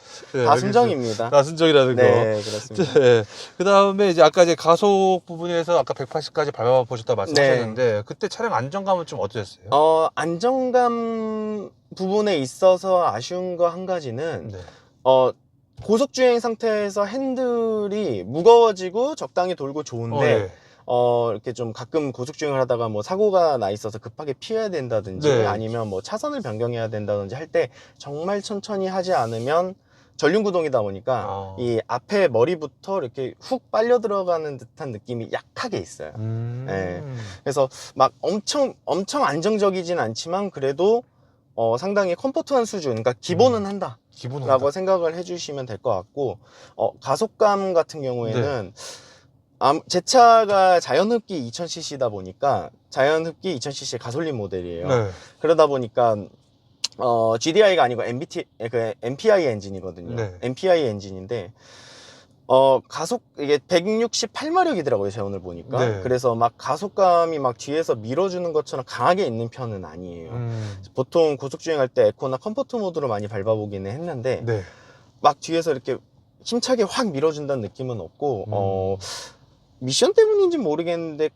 Speaker 1: 순정입니다.
Speaker 2: 다 순정이라는 거.
Speaker 1: 그렇습니다.
Speaker 2: 그 다음에 이제 아까 이제 가속 부분에서 아까 180까지 밟아 보셨다 말씀하셨는데, 그때 차량 안정감은 좀 어떠셨어요?
Speaker 1: 안정감 부분에 있어서 아쉬운 거 한 가지는 고속주행 상태에서 핸들이 무거워지고 적당히 돌고 좋은데
Speaker 2: 네.
Speaker 1: 이렇게 좀 가끔 고속주행을 하다가 뭐 사고가 나 있어서 급하게 피해야 된다든지
Speaker 2: 네.
Speaker 1: 아니면 뭐 차선을 변경해야 된다든지 할 때 정말 천천히 하지 않으면 전륜구동이다 보니까 이 앞에 머리부터 이렇게 훅 빨려 들어가는 듯한 느낌이 약하게 있어요. 예. 그래서 막 엄청 안정적이진 않지만 그래도 상당히 컴포트한 수준, 그러니까 기본은 한다.
Speaker 2: 기본
Speaker 1: 라고 생각을 해주시면 될 것 같고, 가속감 같은 경우에는 제 차가 자연흡기 2000cc다 보니까 자연흡기 2000cc 가솔린 모델이에요.
Speaker 2: 네.
Speaker 1: 그러다 보니까 GDI가 아니고 MPI 엔진이거든요.
Speaker 2: 네.
Speaker 1: MPI 엔진인데 이게 168마력이더라고요, 제 오늘 보니까.
Speaker 2: 네.
Speaker 1: 그래서 막 가속감이 막 뒤에서 밀어주는 것처럼 강하게 있는 편은 아니에요. 보통 고속주행할 때 에코나 컴포트 모드로 많이 밟아보기는 했는데,
Speaker 2: 네.
Speaker 1: 막 뒤에서 이렇게 힘차게 확 밀어준다는 느낌은 없고, 미션 때문인지 모르겠는데,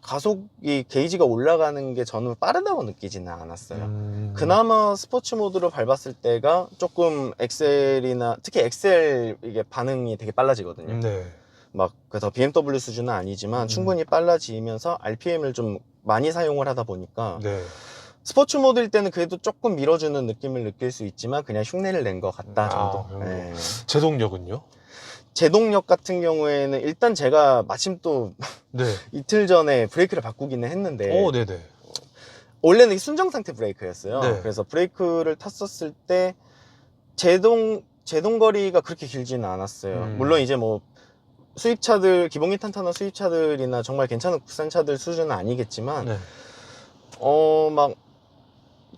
Speaker 1: 가속이 게이지가 올라가는 게 저는 빠르다고 느끼지는 않았어요. 그나마 스포츠 모드로 밟았을 때가 조금 엑셀이나, 특히 엑셀 이게 반응이 되게 빨라지거든요.
Speaker 2: 네.
Speaker 1: 막, 그래서 BMW 수준은 아니지만 충분히 빨라지면서 RPM을 좀 많이 사용을 하다 보니까,
Speaker 2: 네.
Speaker 1: 스포츠 모드일 때는 그래도 조금 밀어주는 느낌을 느낄 수 있지만 그냥 흉내를 낸 것 같다 정도. 네.
Speaker 2: 제동력은요?
Speaker 1: 제동력 같은 경우에는 일단 제가 마침 또
Speaker 2: 네.
Speaker 1: 이틀 전에 브레이크를 바꾸기는 했는데
Speaker 2: 네네.
Speaker 1: 원래는 순정 상태 브레이크였어요.
Speaker 2: 네.
Speaker 1: 그래서 브레이크를 탔었을 때 제동거리가 그렇게 길지는 않았어요. 물론 이제 뭐 수입차들, 기본기 탄탄한 수입차들이나 정말 괜찮은 국산차들 수준은 아니겠지만
Speaker 2: 네.
Speaker 1: 막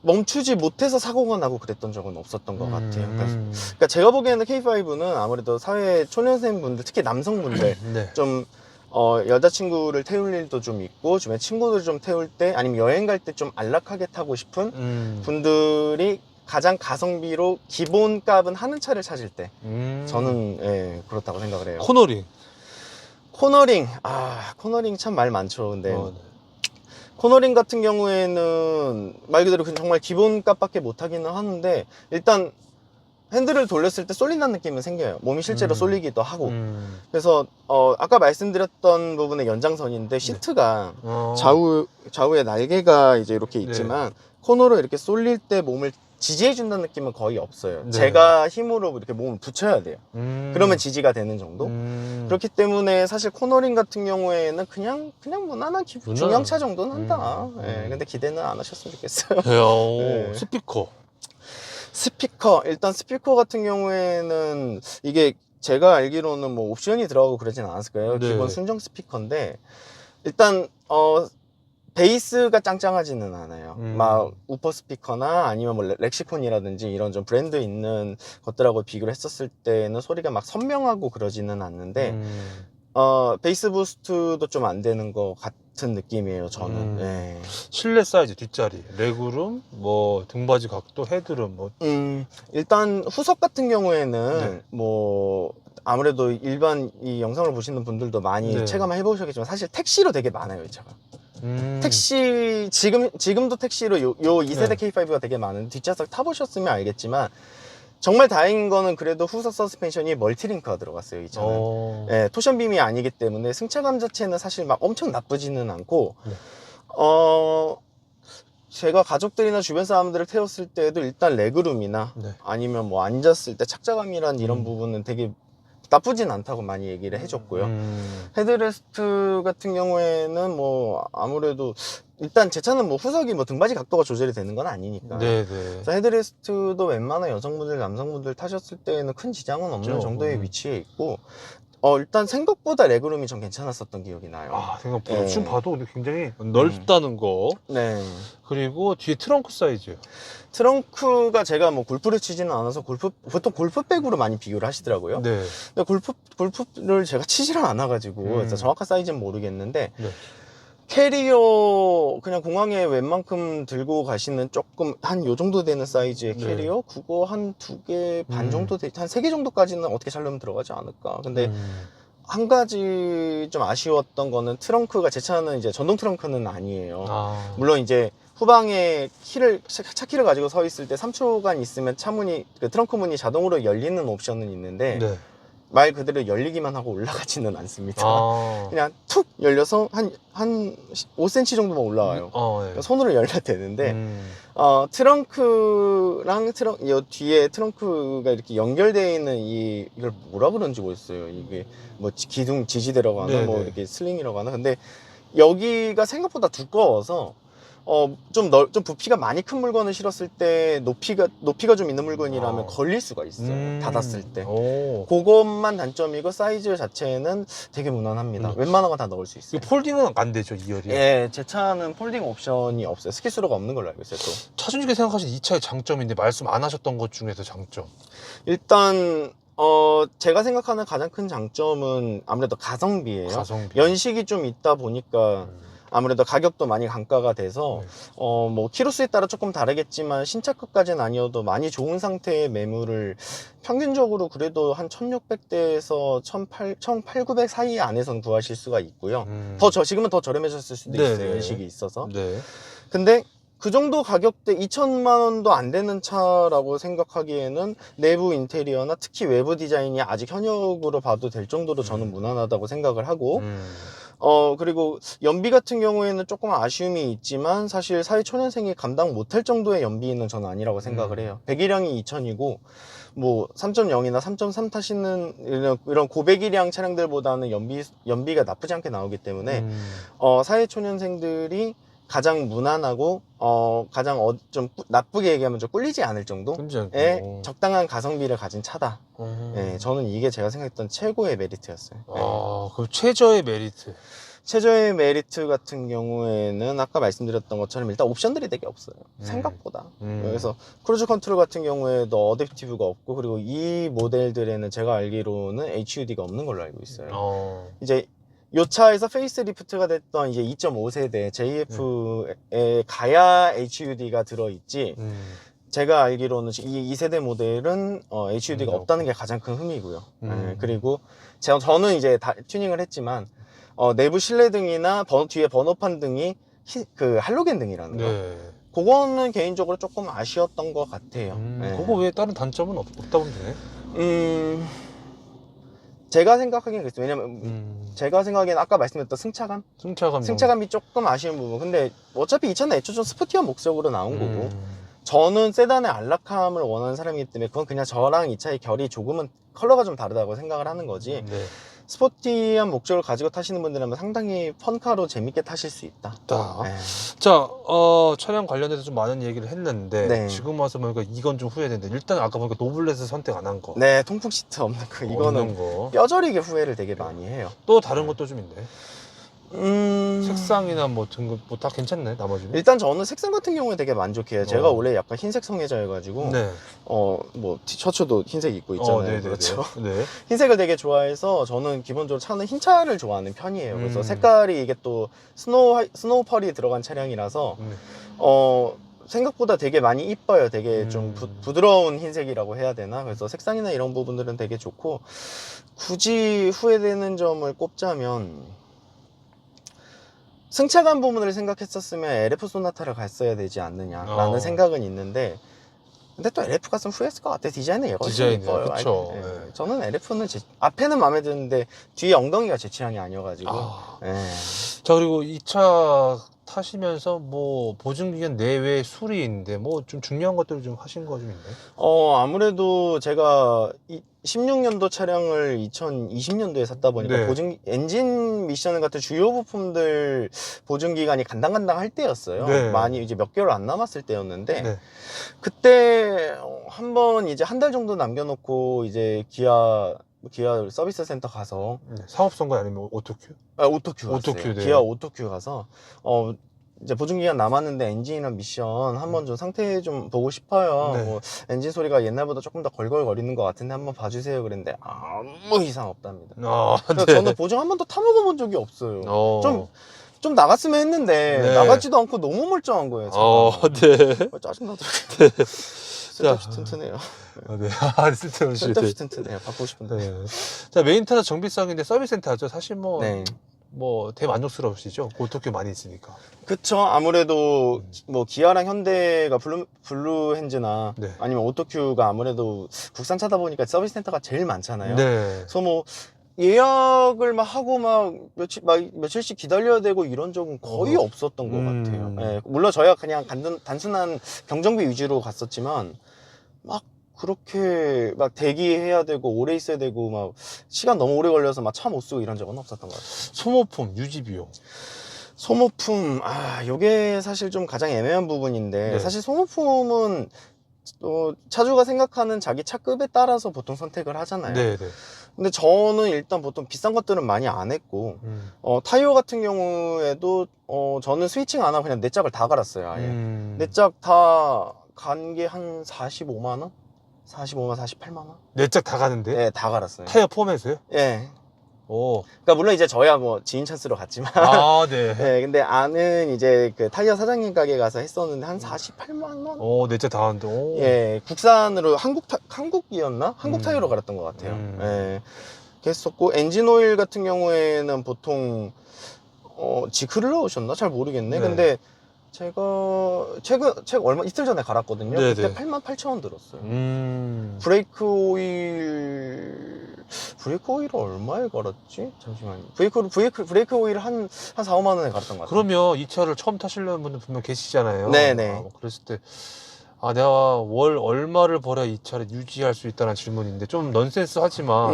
Speaker 1: 멈추지 못해서 사고가 나고 그랬던 적은 없었던 것 같아요. 그러니까 제가 보기에는 K5는 아무래도 사회 초년생분들, 특히 남성분들
Speaker 2: 네.
Speaker 1: 좀 여자친구를 태울 일도 좀 있고 주변 친구들 좀 태울 때 아니면 여행 갈 때 좀 안락하게 타고 싶은 분들이 가장 가성비로 기본값은 하는 차를 찾을 때 저는 그렇다고 생각을 해요.
Speaker 2: 코너링.
Speaker 1: 코너링 참 말 많죠. 근데
Speaker 2: 네.
Speaker 1: 코너링 같은 경우에는 말 그대로 정말 기본값밖에 못하기는 하는데 일단 핸들을 돌렸을 때 쏠린다는 느낌은 생겨요. 몸이 실제로 쏠리기도 하고. 그래서 아까 말씀드렸던 부분의 연장선인데 시트가 좌우에 날개가 이제 이렇게 있지만 코너로 이렇게 쏠릴 때 몸을 지지해준다는 느낌은 거의 없어요.
Speaker 2: 네.
Speaker 1: 제가 힘으로 이렇게 몸을 붙여야 돼요. 그러면 지지가 되는 정도? 그렇기 때문에 사실 코너링 같은 경우에는 그냥 무난한 중형차 정도는 한다. 근데 기대는 안 하셨으면 좋겠어요. 네. 스피커, 일단 스피커 같은 경우에는 이게 제가 알기로는 뭐 옵션이 들어가고 그러진 않았을 거예요.
Speaker 2: 네.
Speaker 1: 기본 순정 스피커인데 일단 베이스가 짱짱하지는 않아요. 막 우퍼 스피커나 아니면 뭐 렉시콘이라든지 이런 좀 브랜드 있는 것들하고 비교를 했었을 때는 소리가 막 선명하고 그러지는 않는데 베이스 부스트도 좀 안 되는 것 같은 느낌이에요, 저는. 네.
Speaker 2: 실내 사이즈 뒷자리, 레그룸, 뭐 등받이 각도, 헤드룸, 뭐.
Speaker 1: 일단 후석 같은 경우에는 뭐 아무래도 일반 이 영상을 보시는 분들도 많이 체감을 해보셨겠지만 사실 택시로 되게 많아요, 이 차가. 택시 지금도 택시로 요 2세대 K5가 되게 많은데 뒷좌석 타보셨으면 알겠지만 정말 다행인 거는 그래도 후석 서스펜션이 멀티링크가 들어갔어요, 이 차는. 토션빔이 아니기 때문에 승차감 자체는 사실 막 엄청 나쁘지는 않고 제가 가족들이나 주변 사람들을 태웠을 때도 일단 레그룸이나 아니면 뭐 앉았을 때 착자감이란 이런 부분은 되게 나쁘진 않다고 많이 얘기를 해줬고요. 헤드레스트 같은 경우에는 뭐 아무래도 일단 제 차는 뭐 후석이 뭐 등받이 각도가 조절이 되는 건 아니니까. 그래서 헤드레스트도 웬만한 여성분들, 남성분들 타셨을 때에는 큰 지장은 없는 정도의 위치에 있고 일단 생각보다 레그룸이 좀 괜찮았었던 기억이 나요.
Speaker 2: 생각보다. 지금 봐도 굉장히 넓다는 거. 그리고 뒤에 트렁크 사이즈.
Speaker 1: 트렁크가 제가 뭐 골프를 치지는 않아서 보통 골프백으로 많이 비교를 하시더라고요. 근데 골프를 제가 치지를 않아가지고 그래서 정확한 사이즈는 모르겠는데 캐리어 그냥 공항에 웬만큼 들고 가시는 조금 한 요 정도 되는 사이즈의 캐리어 그거 한 2개 반 정도 한 3개 정도까지는 어떻게 잘 넣으면 들어가지 않을까. 근데 한 가지 좀 아쉬웠던 거는 트렁크가 제 차는 이제 전동 트렁크는 아니에요. 물론 이제 후방에 차 키를 가지고 서 있을 때 3초간 있으면 차 문이, 그 트렁크 문이 자동으로 열리는 옵션은 있는데
Speaker 2: 네.
Speaker 1: 말 그대로 열리기만 하고 올라가지는 않습니다.
Speaker 2: 아.
Speaker 1: 그냥 툭 열려서 한 5cm 정도만 올라와요.
Speaker 2: 네.
Speaker 1: 손으로 열려야 되는데
Speaker 2: 음.
Speaker 1: 트렁크랑 이 뒤에 트렁크가 이렇게 연결되어 있는 이걸 뭐라 그런지 모르겠어요. 이게 뭐 기둥 지지대라고 하나,
Speaker 2: 네네.
Speaker 1: 뭐 이렇게 슬링이라고 하나. 근데 여기가 생각보다 두꺼워서 좀 부피가 많이 큰 물건을 실었을 때 높이가 좀 있는 물건이라면 걸릴 수가 있어요. 닫았을 때.
Speaker 2: 오.
Speaker 1: 그것만 단점이고 사이즈 자체는 되게 무난합니다. 웬만한 건 다 넣을 수 있어요.
Speaker 2: 이거 폴딩은 안 되죠, 2열이?
Speaker 1: 예, 제 차는 폴딩 옵션이 없어요. 스키스로가 없는 걸로 알고 있어요, 또.
Speaker 2: 차주님께 생각하시는 이 차의 장점인데 말씀 안 하셨던 것 중에서 장점.
Speaker 1: 일단 제가 생각하는 가장 큰 장점은 아무래도 가성비예요.
Speaker 2: 가성비.
Speaker 1: 연식이 좀 있다 보니까 아무래도 가격도 많이 강가가 돼서 뭐 키로수에 따라 조금 다르겠지만 신차급까지는 아니어도 많이 좋은 상태의 매물을 평균적으로 그래도 한 1600대에서 1800 사이 안에선 구하실 수가 있고요. 지금은 더 저렴해졌을 수도
Speaker 2: 네네.
Speaker 1: 있어요. 연식이 있어서.
Speaker 2: 네.
Speaker 1: 근데 그 정도 가격대 2천만 원도 안 되는 차라고 생각하기에는 내부 인테리어나 특히 외부 디자인이 아직 현역으로 봐도 될 정도로 저는 무난하다고 생각을 하고 그리고 연비 같은 경우에는 조금 아쉬움이 있지만 사실 사회 초년생이 감당 못할 정도의 연비는 저는 아니라고 생각을 해요. 배기량이 2000이고 뭐 3.0이나 3.3 타시는 이런 고배기량 차량들보다는 연비가 나쁘지 않게 나오기 때문에 사회 초년생들이 가장 무난하고 가장 좀 나쁘게 얘기하면 좀 꿀리지 않을 정도의 적당한 가성비를 가진 차다. 예, 저는 이게 제가 생각했던 최고의 메리트였어요.
Speaker 2: 그럼 최저의 메리트.
Speaker 1: 최저의 메리트 같은 경우에는 아까 말씀드렸던 것처럼 일단 옵션들이 되게 없어요. 생각보다. 그래서 크루즈 컨트롤 같은 경우에도 어댑티브가 없고, 그리고 이 모델들에는 제가 알기로는 HUD가 없는 걸로 알고 있어요. 이제 이 차에서 페이스리프트가 됐던 이제 2.5세대 JF에 가야 HUD가 들어있지, 제가 알기로는 이 세대 모델은 HUD가 없다는 게 가장 큰 흠이고요. 그리고 저는 이제 다 튜닝을 했지만 내부 실내등이나 뒤에 번호판 등이 그 할로겐 등이라는 거, 그거는 개인적으로 조금 아쉬웠던 것 같아요.
Speaker 2: 그거 외에 다른 단점은 없다 보면 되네.
Speaker 1: 제가 생각하기엔 그랬어요. 왜냐면 제가 생각하기엔 아까 말씀드렸던 승차감이 조금 아쉬운 부분. 근데 어차피 이 차는 애초에 좀 스포티한 목적으로 나온 거고, 저는 세단의 안락함을 원하는 사람이기 때문에 그건 그냥 저랑 이 차의 결이 조금은 컬러가 좀 다르다고 생각을 하는 거지. 스포티한 목적을 가지고 타시는 분들은 상당히 펀카로 재밌게 타실 수 있다.
Speaker 2: 자, 차량 관련해서 좀 많은 얘기를 했는데 지금 와서 보니까 이건 좀 후회되는데, 일단 아까 보니까 노블렛을 선택 안 한 거.
Speaker 1: 네, 통풍 시트 없는 거. 이거는 뼈저리게 후회를 되게 많이 해요.
Speaker 2: 또 다른 것도 좀 있네. 색상이나 뭐 등급 뭐 다 괜찮네, 나머지는.
Speaker 1: 일단 저는 색상 같은 경우에 되게 만족해요. 제가 원래 약간 흰색 성애자여가지고 뭐 티셔츠도 흰색 입고 있잖아요. 그렇죠. 흰색을 되게 좋아해서 저는 기본적으로 차는 흰 차를 좋아하는 편이에요. 그래서 색깔이 이게 또 스노우 펄이 들어간 차량이라서 생각보다 되게 많이 이뻐요. 되게 좀 부드러운 흰색이라고 해야 되나. 그래서 색상이나 이런 부분들은 되게 좋고, 굳이 후회되는 점을 꼽자면 승차감 부분을 생각했었으면 LF 소나타를 갔어야 되지 않느냐라는 생각은 있는데, 근데 또 LF 갔으면 후회했을 것 같아요. 디자인은 얘가 훨씬 이뻐요.
Speaker 2: 그쵸.
Speaker 1: 저는 LF는 앞에는 마음에 드는데 뒤에 엉덩이가 제 취향이 아니어가지고.
Speaker 2: 자, 그리고 이 차 타시면서 뭐 보증기간 내외 수리인데 뭐 좀 중요한 것들을 좀 하신 거 좀 있나요?
Speaker 1: 아무래도 제가 16년도 차량을 2020년도에 샀다 보니까 엔진 미션 같은 주요 부품들 보증기간이 간당간당 할 때였어요. 많이 이제 몇 개월 안 남았을 때였는데, 그때 한번 이제 한 달 정도 남겨놓고 이제 기아 서비스 센터 가서
Speaker 2: 사업선거 아니면 오토큐?
Speaker 1: 오토큐 갔어요. 기아 오토큐 가서 이제 보증기간 남았는데 엔진이나 미션 한번 좀 상태 좀 보고 싶어요. 뭐 엔진 소리가 옛날보다 조금 더 걸걸거리는 것 같은데 한번 봐주세요 그랬는데 아무 이상 없답니다. 그래서 저는 보증 한 번도 타먹어본 적이 없어요. 좀 나갔으면 했는데 나가지도 않고 너무 멀쩡한 거예요. 짜증나더라고요. 쓸데없이 튼튼해요.
Speaker 2: 쓸데없이
Speaker 1: 쓸데없이 튼튼해요. 바꾸고 싶은데.
Speaker 2: 자, 메인타나 정비성인데 서비스 센터 하죠. 사실 뭐 뭐 대만족스러우시죠? 고속도로 많이 있으니까.
Speaker 1: 그쵸. 아무래도 뭐 기아랑 현대가 블루핸즈나
Speaker 2: 네.
Speaker 1: 아니면 오토큐가 아무래도 국산차다 보니까 서비스 센터가 제일 많잖아요.
Speaker 2: 네.
Speaker 1: 그래서 뭐 예약을 막 하고 막 며칠씩 기다려야 되고 이런 적은 거의 없었던 것 같아요. 예, 물론 저희가 그냥 단순한 경정비 위주로 갔었지만 막 그렇게 막 대기해야 되고 오래 있어야 되고 막 시간 너무 오래 걸려서 막 차 못 쓰고 이런 적은 없었던 것 같아요.
Speaker 2: 소모품 유지 비용.
Speaker 1: 소모품, 요게 사실 좀 가장 애매한 부분인데,
Speaker 2: 네.
Speaker 1: 사실 소모품은 차주가 생각하는 자기 차급에 따라서 보통 선택을 하잖아요.
Speaker 2: 네, 네.
Speaker 1: 근데 저는 일단 보통 비싼 것들은 많이 안 했고, 타이어 같은 경우에도, 저는 스위칭 안 하고 그냥 내 짝을 다 갈았어요, 아예. 내 짝 다 간 게 한 45만원? 45만, 48만원?
Speaker 2: 내 짝 다 가는데?
Speaker 1: 네, 다 갈았어요.
Speaker 2: 타이어 포함해서요?
Speaker 1: 예.
Speaker 2: 오.
Speaker 1: 그러니까 물론 이제 저야 뭐 지인 찬스로 갔지만.
Speaker 2: 아, 네.
Speaker 1: 네, 근데 아는 이제 그 타이어 사장님 가게 가서 했었는데 한 48만 원?
Speaker 2: 오, 내 짝 다 가는데. 오.
Speaker 1: 예, 국산으로 한국이었나? 한국 타이어로 갈았던 것 같아요. 예, 그렇게 했었고 엔진 오일 같은 경우에는 보통 지크를 오셨나? 잘 모르겠네.
Speaker 2: 네.
Speaker 1: 근데 제가 최근 얼마 이틀 전에 갈았거든요.
Speaker 2: 네네.
Speaker 1: 그때 88,000원 들었어요. 브레이크 오일을 얼마에 갈았지? 잠시만요. 브레이크 오일을 한 4, 5만 원에 갈았던 것 같아요.
Speaker 2: 그러면 이 차를 처음 타시려는 분들 분명 계시잖아요.
Speaker 1: 네네.
Speaker 2: 뭐 그랬을 때, 내가 월 얼마를 벌어야 이 차를 유지할 수 있다는 질문인데, 좀 넌센스 하지만,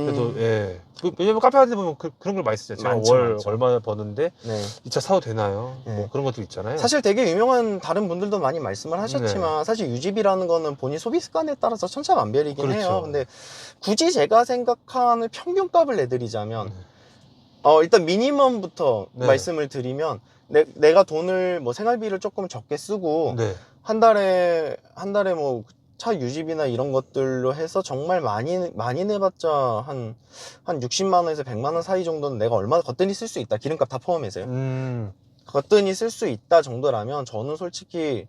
Speaker 2: 그래도, 예. 왜냐면 카페 같은 데 보면 그런 걸 많이 쓰잖아요. 제가
Speaker 1: 많죠,
Speaker 2: 월
Speaker 1: 많죠.
Speaker 2: 얼마 버는데,
Speaker 1: 네.
Speaker 2: 이 차 사도 되나요?
Speaker 1: 네.
Speaker 2: 뭐 그런 것들 있잖아요.
Speaker 1: 사실 되게 유명한 다른 분들도 많이 말씀을 하셨지만 사실 유지비라는 거는 본인 소비 습관에 따라서 천차만별이긴
Speaker 2: 그렇죠.
Speaker 1: 해요. 근데 굳이 제가 생각하는 평균값을 내드리자면 일단 미니멈부터
Speaker 2: 네.
Speaker 1: 말씀을 드리면 내가 돈을 뭐 생활비를 조금 적게 쓰고
Speaker 2: 네.
Speaker 1: 한 달에 뭐 차 유지비나 이런 것들로 해서 정말 많이 내봤자 한 60만 원에서 100만 원 사이 정도는 내가 얼마 거뜬히 쓸 수 있다. 기름값 다 포함해서요. 거뜬히 쓸 수 있다 정도라면 저는 솔직히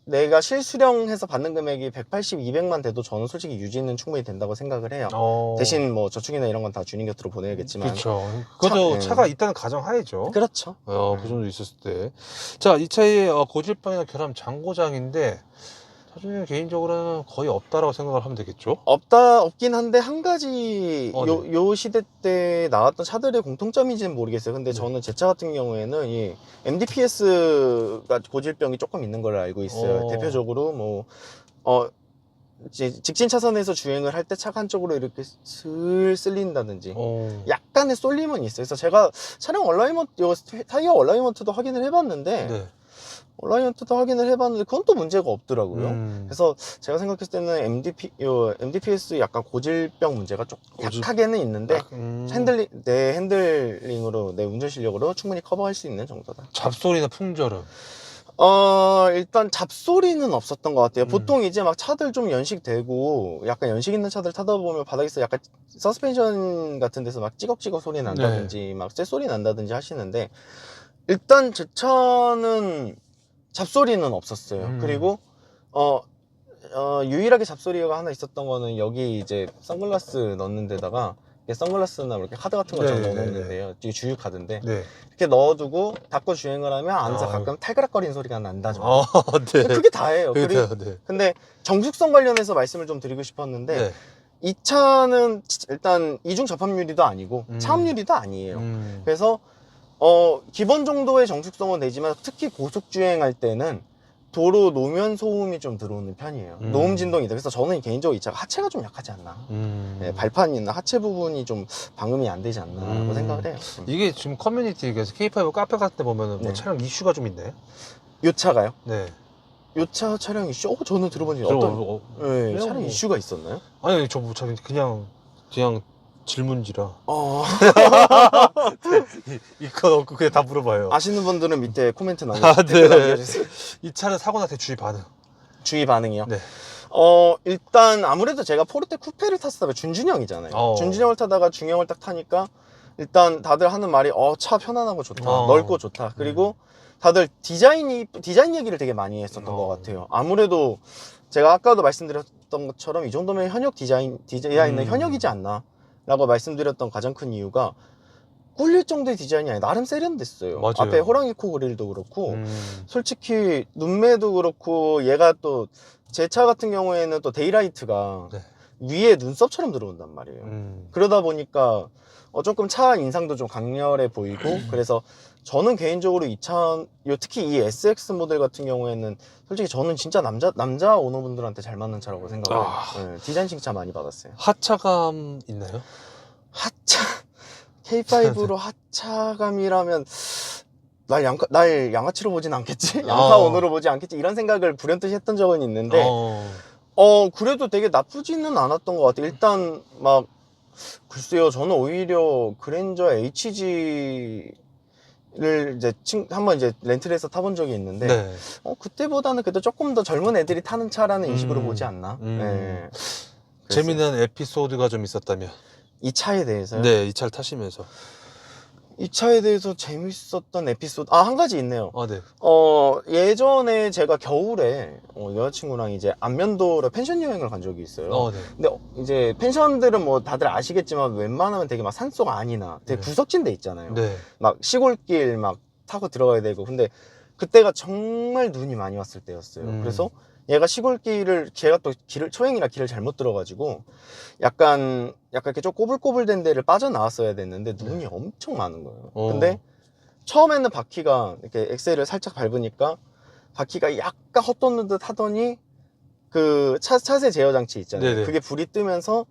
Speaker 1: 내가 실수령해서 받는 금액이 180, 200만 돼도 저는 솔직히 유지는 충분히 된다고 생각을 해요. 대신 뭐 저축이나 이런 건 다 주님 곁으로 보내야겠지만.
Speaker 2: 그렇죠. 그것도
Speaker 1: 네.
Speaker 2: 차가 있다는 가정하에죠.
Speaker 1: 그렇죠.
Speaker 2: 그 정도 있었을 때. 자, 이 차의 고질병이나 결함 장고장인데, 차주님 개인적으로는 거의 없다라고 생각을 하면 되겠죠?
Speaker 1: 없긴 한데 한 가지
Speaker 2: 네.
Speaker 1: 요 시대 때 나왔던 차들의 공통점인지는 모르겠어요. 근데
Speaker 2: 네.
Speaker 1: 저는 제 차 같은 경우에는 이 MDPS가 고질병이 조금 있는 걸로 알고 있어요. 대표적으로 뭐 직진 차선에서 주행을 할 때 차가 한쪽으로 이렇게 슬 쓸린다든지 약간의 쏠림은 있어요. 그래서 제가 차량 타이어 얼라이먼트도 확인을 해봤는데
Speaker 2: 네.
Speaker 1: 그건 또 문제가 없더라고요. 그래서 제가 생각했을 때는 MDPS 약간 고질병 문제가 좀 약하게는 있는데 내 핸들링으로 내 운전 실력으로 충분히 커버할 수 있는 정도다.
Speaker 2: 잡소리나 풍절음.
Speaker 1: 일단 잡소리는 없었던 것 같아요. 보통 이제 막 차들 좀 연식되고 약간 연식 있는 차들 타다 보면 바닥에서 약간 서스펜션 같은 데서 막 찌걱찌걱 소리 난다든지 막 쇠 소리 난다든지 하시는데 일단 제 차는 잡소리는 없었어요. 그리고 유일하게 잡소리가 하나 있었던 거는 여기 이제 선글라스 넣는 데다가 선글라스나 이렇게 카드 같은 거 좀 넣어놓는데요. 이게 주유 카드인데 이렇게 넣어두고 닫고 주행을 하면 안에서 가끔 탈그락거리는 소리가 난다 정도.
Speaker 2: 네.
Speaker 1: 그게 다예요.
Speaker 2: 네.
Speaker 1: 근데 정숙성 관련해서 말씀을 좀 드리고 싶었는데 이 차는 일단 이중 접합유리도 아니고 차음유리도 아니에요. 그래서 기본 정도의 정숙성은 되지만 특히 고속 주행할 때는 도로 노면 소음이 좀 들어오는 편이에요. 노음 진동이 돼. 그래서 저는 개인적으로 이 차가 하체가 좀 약하지 않나. 네, 발판이나 하체 부분이 좀 방음이 안 되지 않나라고 생각을 해요.
Speaker 2: 이게 지금 커뮤니티, 그래서 K5 카페 같은 데 보면은 뭐 차량 이슈가 좀 있나요?
Speaker 1: 요 차가요?
Speaker 2: 네.
Speaker 1: 요 차 차량 이슈? 저는 들어본 적이 네, 차량 이슈가 있었나요?
Speaker 2: 아니, 저 뭐 그냥 질문지라. 이건 없고 그냥 다 물어봐요.
Speaker 1: 아시는 분들은 밑에 코멘트
Speaker 2: 네.
Speaker 1: 남겨주세요.
Speaker 2: 이 차는 사고 났을 때 주의 반응.
Speaker 1: 주의 반응이요?
Speaker 2: 네.
Speaker 1: 일단 아무래도 제가 포르테 쿠페를 탔다가 준준형이잖아요. 준준형을 타다가 중형을 딱 타니까 일단 다들 하는 말이 차 편안하고 좋다, 넓고 좋다. 그리고 다들 디자인 얘기를 되게 많이 했었던 것 같아요. 아무래도 제가 아까도 말씀드렸던 것처럼 이 정도면 디자인은 현역이지 않나 라고 말씀드렸던 가장 큰 이유가 꿀릴 정도의 디자인이 아니라 나름 세련됐어요.
Speaker 2: 맞아요.
Speaker 1: 앞에 호랑이 코 그릴도 그렇고
Speaker 2: 음.
Speaker 1: 솔직히 눈매도 그렇고 얘가 또 제 차 같은 경우에는 또 데이라이트가
Speaker 2: 네.
Speaker 1: 위에 눈썹처럼 들어온단 말이에요. 그러다 보니까 조금 차 인상도 좀 강렬해 보이고 그래서 저는 개인적으로 이 차, 특히 이 SX 모델 같은 경우에는 솔직히 저는 진짜 남자 오너분들한테 잘 맞는 차라고 생각해요. 네, 디자인 칭찬 많이 받았어요.
Speaker 2: 하차감 있나요?
Speaker 1: 하차 K5로 하차감이라면 날 양아치로 보진 않겠지? 양파온으로 보지 않겠지? 이런 생각을 불현듯이 했던 적은 있는데 그래도 되게 나쁘지는 않았던 것 같아요. 일단 막 글쎄요, 저는 오히려 그랜저 HG를 이제 한번 이제 렌트를 해서 타본 적이 있는데
Speaker 2: 네.
Speaker 1: 그때보다는 그래도 조금 더 젊은 애들이 타는 차라는 인식으로 보지 않나? 네.
Speaker 2: 재미난 에피소드가 좀 있었다면?
Speaker 1: 이 차에 대해서요?
Speaker 2: 네, 이 차를 타시면서.
Speaker 1: 이 차에 대해서 재밌었던 에피소드 한 가지 있네요.
Speaker 2: 네.
Speaker 1: 예전에 제가 겨울에 여자친구랑 이제 안면도로 펜션 여행을 간 적이 있어요.
Speaker 2: 네.
Speaker 1: 근데 이제 펜션들은 뭐 다들 아시겠지만 웬만하면 되게 막 산속 안이나 되게
Speaker 2: 네.
Speaker 1: 구석진 데 있잖아요.
Speaker 2: 네.
Speaker 1: 막 시골길 막 타고 들어가야 되고. 근데 그때가 정말 눈이 많이 왔을 때였어요. 그래서 얘가 시골길을, 걔가 또 초행이라 길을 잘못 들어가지고 약간 이렇게 좀 꼬불꼬불된 데를 빠져나왔어야 됐는데 눈이 엄청 많은 거예요. 근데 처음에는 바퀴가 이렇게 엑셀을 살짝 밟으니까 바퀴가 약간 헛돋는 듯 하더니 그 차세 제어 장치 있잖아요.
Speaker 2: 네네.
Speaker 1: 그게 불이 뜨면서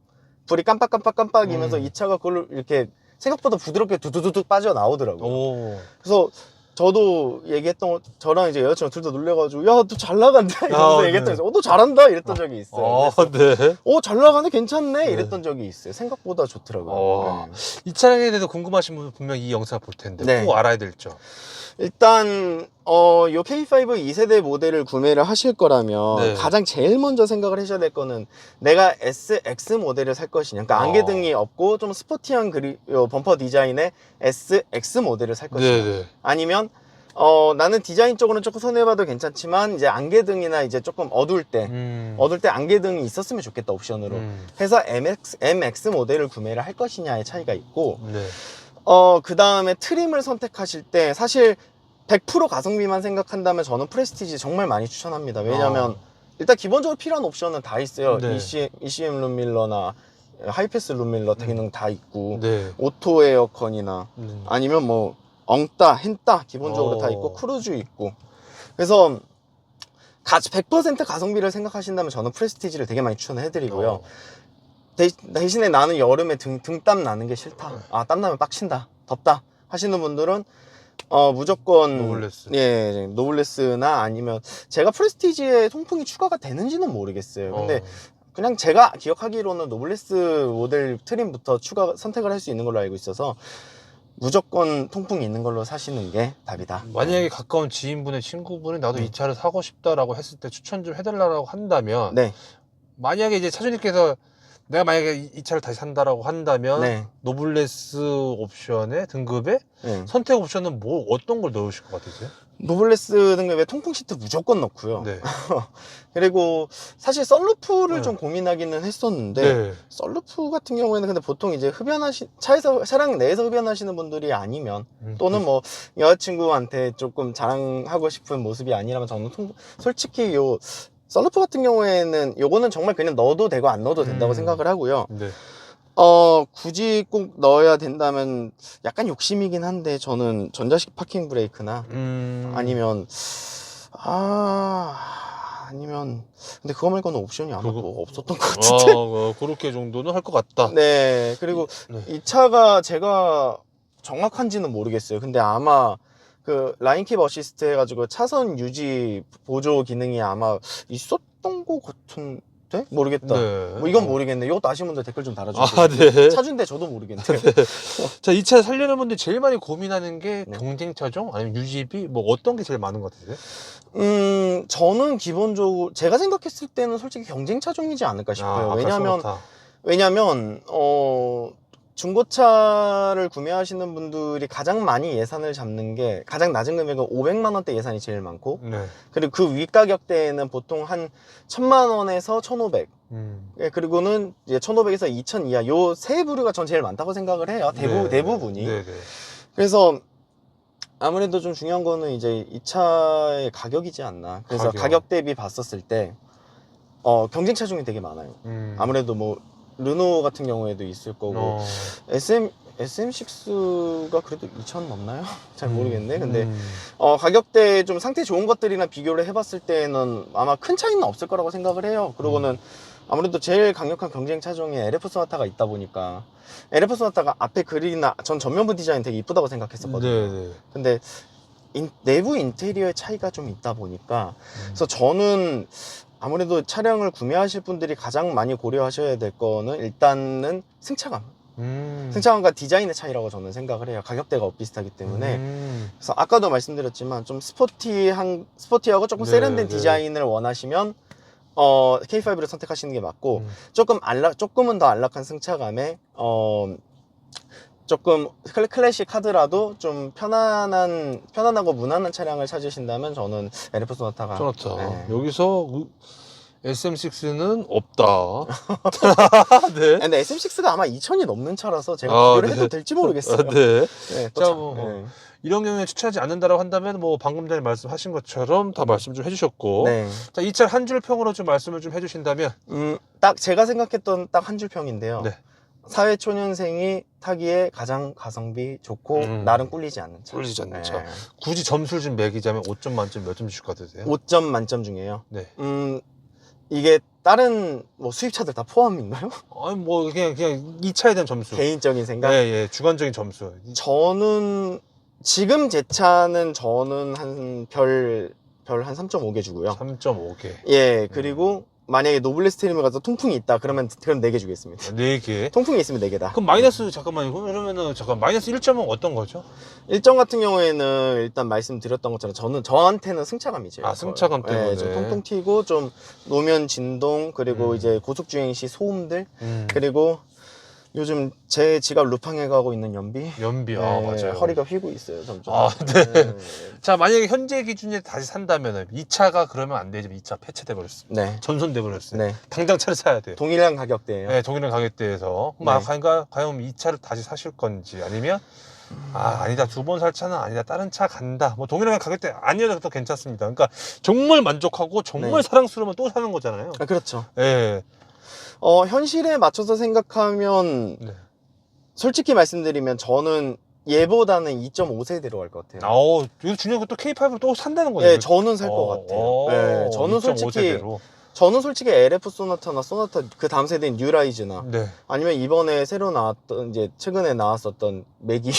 Speaker 1: 불이 깜빡이면서 이 차가 그걸 이렇게 생각보다 부드럽게 두두두둑 빠져나오더라고요. 그래서 저도 저랑 이제 여자친구 둘 다 놀래가지고 야, 너 잘 나간다 이러면서 얘기했더니 너 잘한다 이랬던 적이 있어요.
Speaker 2: 네.
Speaker 1: 잘 나가네, 괜찮네 이랬던 적이 있어요. 생각보다 좋더라고요.
Speaker 2: 이 차량에 대해서 궁금하신 분은 분명 이 영상을 볼 텐데
Speaker 1: 네.
Speaker 2: 꼭 알아야 될 점.
Speaker 1: 일단 요 K5 2세대 모델을 구매를 하실 거라면
Speaker 2: 네.
Speaker 1: 가장 제일 먼저 생각을 하셔야 될 거는 내가 SX 모델을 살 것이냐, 그러니까 안개등이 없고 좀 스포티한 범퍼 디자인의 SX 모델을 살 것이냐,
Speaker 2: 네네.
Speaker 1: 아니면 나는 디자인적으로는 조금 손해봐도 괜찮지만 이제 안개등이나 이제 조금 어두울 때 안개등이 있었으면 좋겠다 옵션으로 해서 MX 모델을 구매를 할 것이냐의 차이가 있고,
Speaker 2: 네.
Speaker 1: 그 다음에 트림을 선택하실 때 사실 100% 가성비만 생각한다면 저는 프레스티지 정말 많이 추천합니다. 왜냐면 일단 기본적으로 필요한 옵션은 다 있어요.
Speaker 2: 네.
Speaker 1: ECM 룸밀러나 하이패스 룸밀러 기능 다 있고,
Speaker 2: 네.
Speaker 1: 오토 에어컨이나 아니면 뭐 엉따, 헨따 기본적으로 다 있고, 크루즈 있고. 그래서 100% 가성비를 생각하신다면 저는 프레스티지를 되게 많이 추천해드리고요. 대신에 나는 여름에 등땀 나는 게 싫다, 땀 나면 빡친다, 덥다 하시는 분들은 무조건
Speaker 2: 노블레스.
Speaker 1: 예, 노블레스나 아니면 제가 프레스티지에 통풍이 추가가 되는지는 모르겠어요. 근데 그냥 제가 기억하기로는 노블레스 모델 트림부터 선택을 할 수 있는 걸로 알고 있어서 무조건 통풍이 있는 걸로 사시는 게 답이다.
Speaker 2: 만약에 가까운 지인분의 친구분이 나도 이 차를 사고 싶다라고 했을 때 추천 좀 해달라고 한다면,
Speaker 1: 네.
Speaker 2: 만약에 이제 차주님께서 내가 만약에 이 차를 다시 산다라고 한다면
Speaker 1: 네.
Speaker 2: 노블레스 옵션의 등급에
Speaker 1: 네.
Speaker 2: 선택 옵션은 어떤 걸 넣으실 것 같으세요?
Speaker 1: 노블레스 등급에 통풍 시트 무조건 넣고요.
Speaker 2: 네.
Speaker 1: 그리고 사실 썬루프를
Speaker 2: 네.
Speaker 1: 좀 고민하기는 했었는데,
Speaker 2: 네.
Speaker 1: 썬루프 같은 경우에는 근데 보통 이제 차량 내에서 흡연하시는 분들이 아니면, 또는 뭐 여자친구한테 조금 자랑하고 싶은 모습이 아니라면 저는 솔직히 썬루프 같은 경우에는 요거는 정말 그냥 넣어도 되고 안 넣어도 된다고 생각을 하고요.
Speaker 2: 네.
Speaker 1: 굳이 꼭 넣어야 된다면 약간 욕심이긴 한데, 저는 전자식 파킹 브레이크나 아니면 근데 그거 말고는 옵션이 아마 뭐 없었던 것 같은데.
Speaker 2: 그렇게 정도는 할 것 같다.
Speaker 1: 네. 그리고 이 차가 제가 정확한지는 모르겠어요. 근데 아마 그 라인킵 어시스트 해가지고 차선 유지 보조 기능이 아마 있었던 것 같은데? 모르겠다.
Speaker 2: 네.
Speaker 1: 뭐 이건 모르겠네. 이것도 아시는 분들 댓글 좀 달아주세요.
Speaker 2: 네.
Speaker 1: 차준데 저도 모르겠네요.
Speaker 2: 자, 이 차 살려는 분들이 제일 많이 고민하는 게 경쟁차종? 아니면 유지비? 뭐 어떤 게 제일 많은 것 같으세요?
Speaker 1: 저는 기본적으로 제가 생각했을 때는 솔직히 경쟁차종이지 않을까 싶어요.
Speaker 2: 아까부터.
Speaker 1: 왜냐면 중고차를 구매하시는 분들이 가장 많이 예산을 잡는 게, 가장 낮은 금액은 500만 원대 예산이 제일 많고,
Speaker 2: 네.
Speaker 1: 그리고 그 위 가격대에는 보통 한 1000만 원에서 1500, 예, 그리고는 이제 1500에서 2000 이하 요 세 부류가 전 제일 많다고 생각을 해요. 대부분이.
Speaker 2: 네네.
Speaker 1: 그래서 아무래도 좀 중요한 거는 이제 이 차의 가격이지 않나. 그래서 가격 대비 봤었을 때 경쟁차 중에 되게 많아요. 아무래도 뭐 르노 같은 경우에도 있을 거고 SM6가 그래도 2000 넘나요? 잘 모르겠네. 근데 가격대 좀 상태 좋은 것들이랑 비교를 해봤을 때는 아마 큰 차이는 없을 거라고 생각을 해요. 그러고는 아무래도 제일 강력한 경쟁차 중에 LF 소나타가 있다 보니까 LF 소나타가 앞에 그릴이나 전 전면부 디자인 되게 이쁘다고 생각했었거든요.
Speaker 2: 네네.
Speaker 1: 근데 내부 인테리어의 차이가 좀 있다 보니까 그래서 저는 아무래도 차량을 구매하실 분들이 가장 많이 고려하셔야 될 거는 일단은 승차감. 승차감과 디자인의 차이라고 저는 생각을 해요. 가격대가 엇비슷하기 때문에. 그래서 아까도 말씀드렸지만 좀 스포티하고 조금 세련된 디자인을 원하시면 K5를 선택하시는 게 맞고 조금은 더 안락한 승차감에 조금 클래식 하더라도 좀 편안하고 무난한 차량을 찾으신다면 저는 LF 소나타가
Speaker 2: 소나타. 여기서 SM6는 없다. 네.
Speaker 1: 근데 SM6가 아마 2000이 넘는 차라서 제가 비교를 해도 될지 모르겠어요.
Speaker 2: 네.
Speaker 1: 또
Speaker 2: 자, 이런 경우에 추천하지 않는다라고 한다면 뭐 방금 전에 말씀하신 것처럼 다 말씀 좀 해주셨고, 자, 이 차 한 줄 평으로 좀 말씀을 좀 해주신다면,
Speaker 1: 딱 제가 생각했던 딱 한 줄 평인데요.
Speaker 2: 네.
Speaker 1: 사회 초년생이 타기에 가장 가성비 좋고 나름 꿀리지 않는 차.
Speaker 2: 꿀리지 않는 차. 굳이 점수를 좀 매기자면 5점 만점 몇 점 주실 것 같으세요?
Speaker 1: 5점 만점 중에요.
Speaker 2: 네.
Speaker 1: 이게 다른 뭐 수입차들 다 포함인가요?
Speaker 2: 아니 뭐 그냥 이 차에 대한 점수.
Speaker 1: 개인적인 생각?
Speaker 2: 예, 주관적인 점수.
Speaker 1: 저는 지금 제 차는 저는 한 별 한 3.5개 주고요.
Speaker 2: 3.5개.
Speaker 1: 예, 그리고 만약에 노블레스 트림을 가서 통풍이 있다 그럼 4개 주겠습니다.
Speaker 2: 4개.
Speaker 1: 통풍이 있으면 4개다.
Speaker 2: 그럼 마이너스 잠깐만요. 그러면은 마이너스 1점은 어떤 거죠?
Speaker 1: 1점 같은 경우에는 일단 말씀드렸던 것처럼 저한테는 승차감이죠.
Speaker 2: 승차감 때문에.
Speaker 1: 예, 좀 통통 튀고 좀 노면 진동 그리고 이제 고속 주행 시 소음들 그리고 요즘 제 지갑 루팡해 가고 있는 연비.
Speaker 2: 맞아요.
Speaker 1: 허리가 휘고 있어요, 점점.
Speaker 2: 네. 자, 만약에 현재 기준에 다시 산다면은 이 차가 그러면 안 되지만 이 차 폐차돼 버렸습니다.
Speaker 1: 네.
Speaker 2: 전손돼 버렸어요.
Speaker 1: 네.
Speaker 2: 당장 차를 사야 돼요.
Speaker 1: 동일한 가격대예요.
Speaker 2: 네, 동일한 가격대에서. 과연 이 차를 다시 사실 건지 아니면 아니다. 2번 살 차는 아니다. 다른 차 간다. 뭐 동일한 가격대 아니어도 괜찮습니다. 그러니까 정말 만족하고 정말 사랑스러우면 또 사는 거잖아요.
Speaker 1: 그렇죠.
Speaker 2: 네.
Speaker 1: 현실에 맞춰서 생각하면 솔직히 말씀드리면 저는 얘보다는 2.5세대로 갈 것 같아요.
Speaker 2: 이거 중요한 건 또 K5를 또 산다는 거예요.
Speaker 1: 네, 저는 살 것 같아요. 네, 저는 솔직히 LF 소나타나 소나타 그 다음 세대인 뉴라이즈나 아니면 이번에 새로 나왔던 이제 최근에 나왔었던 매기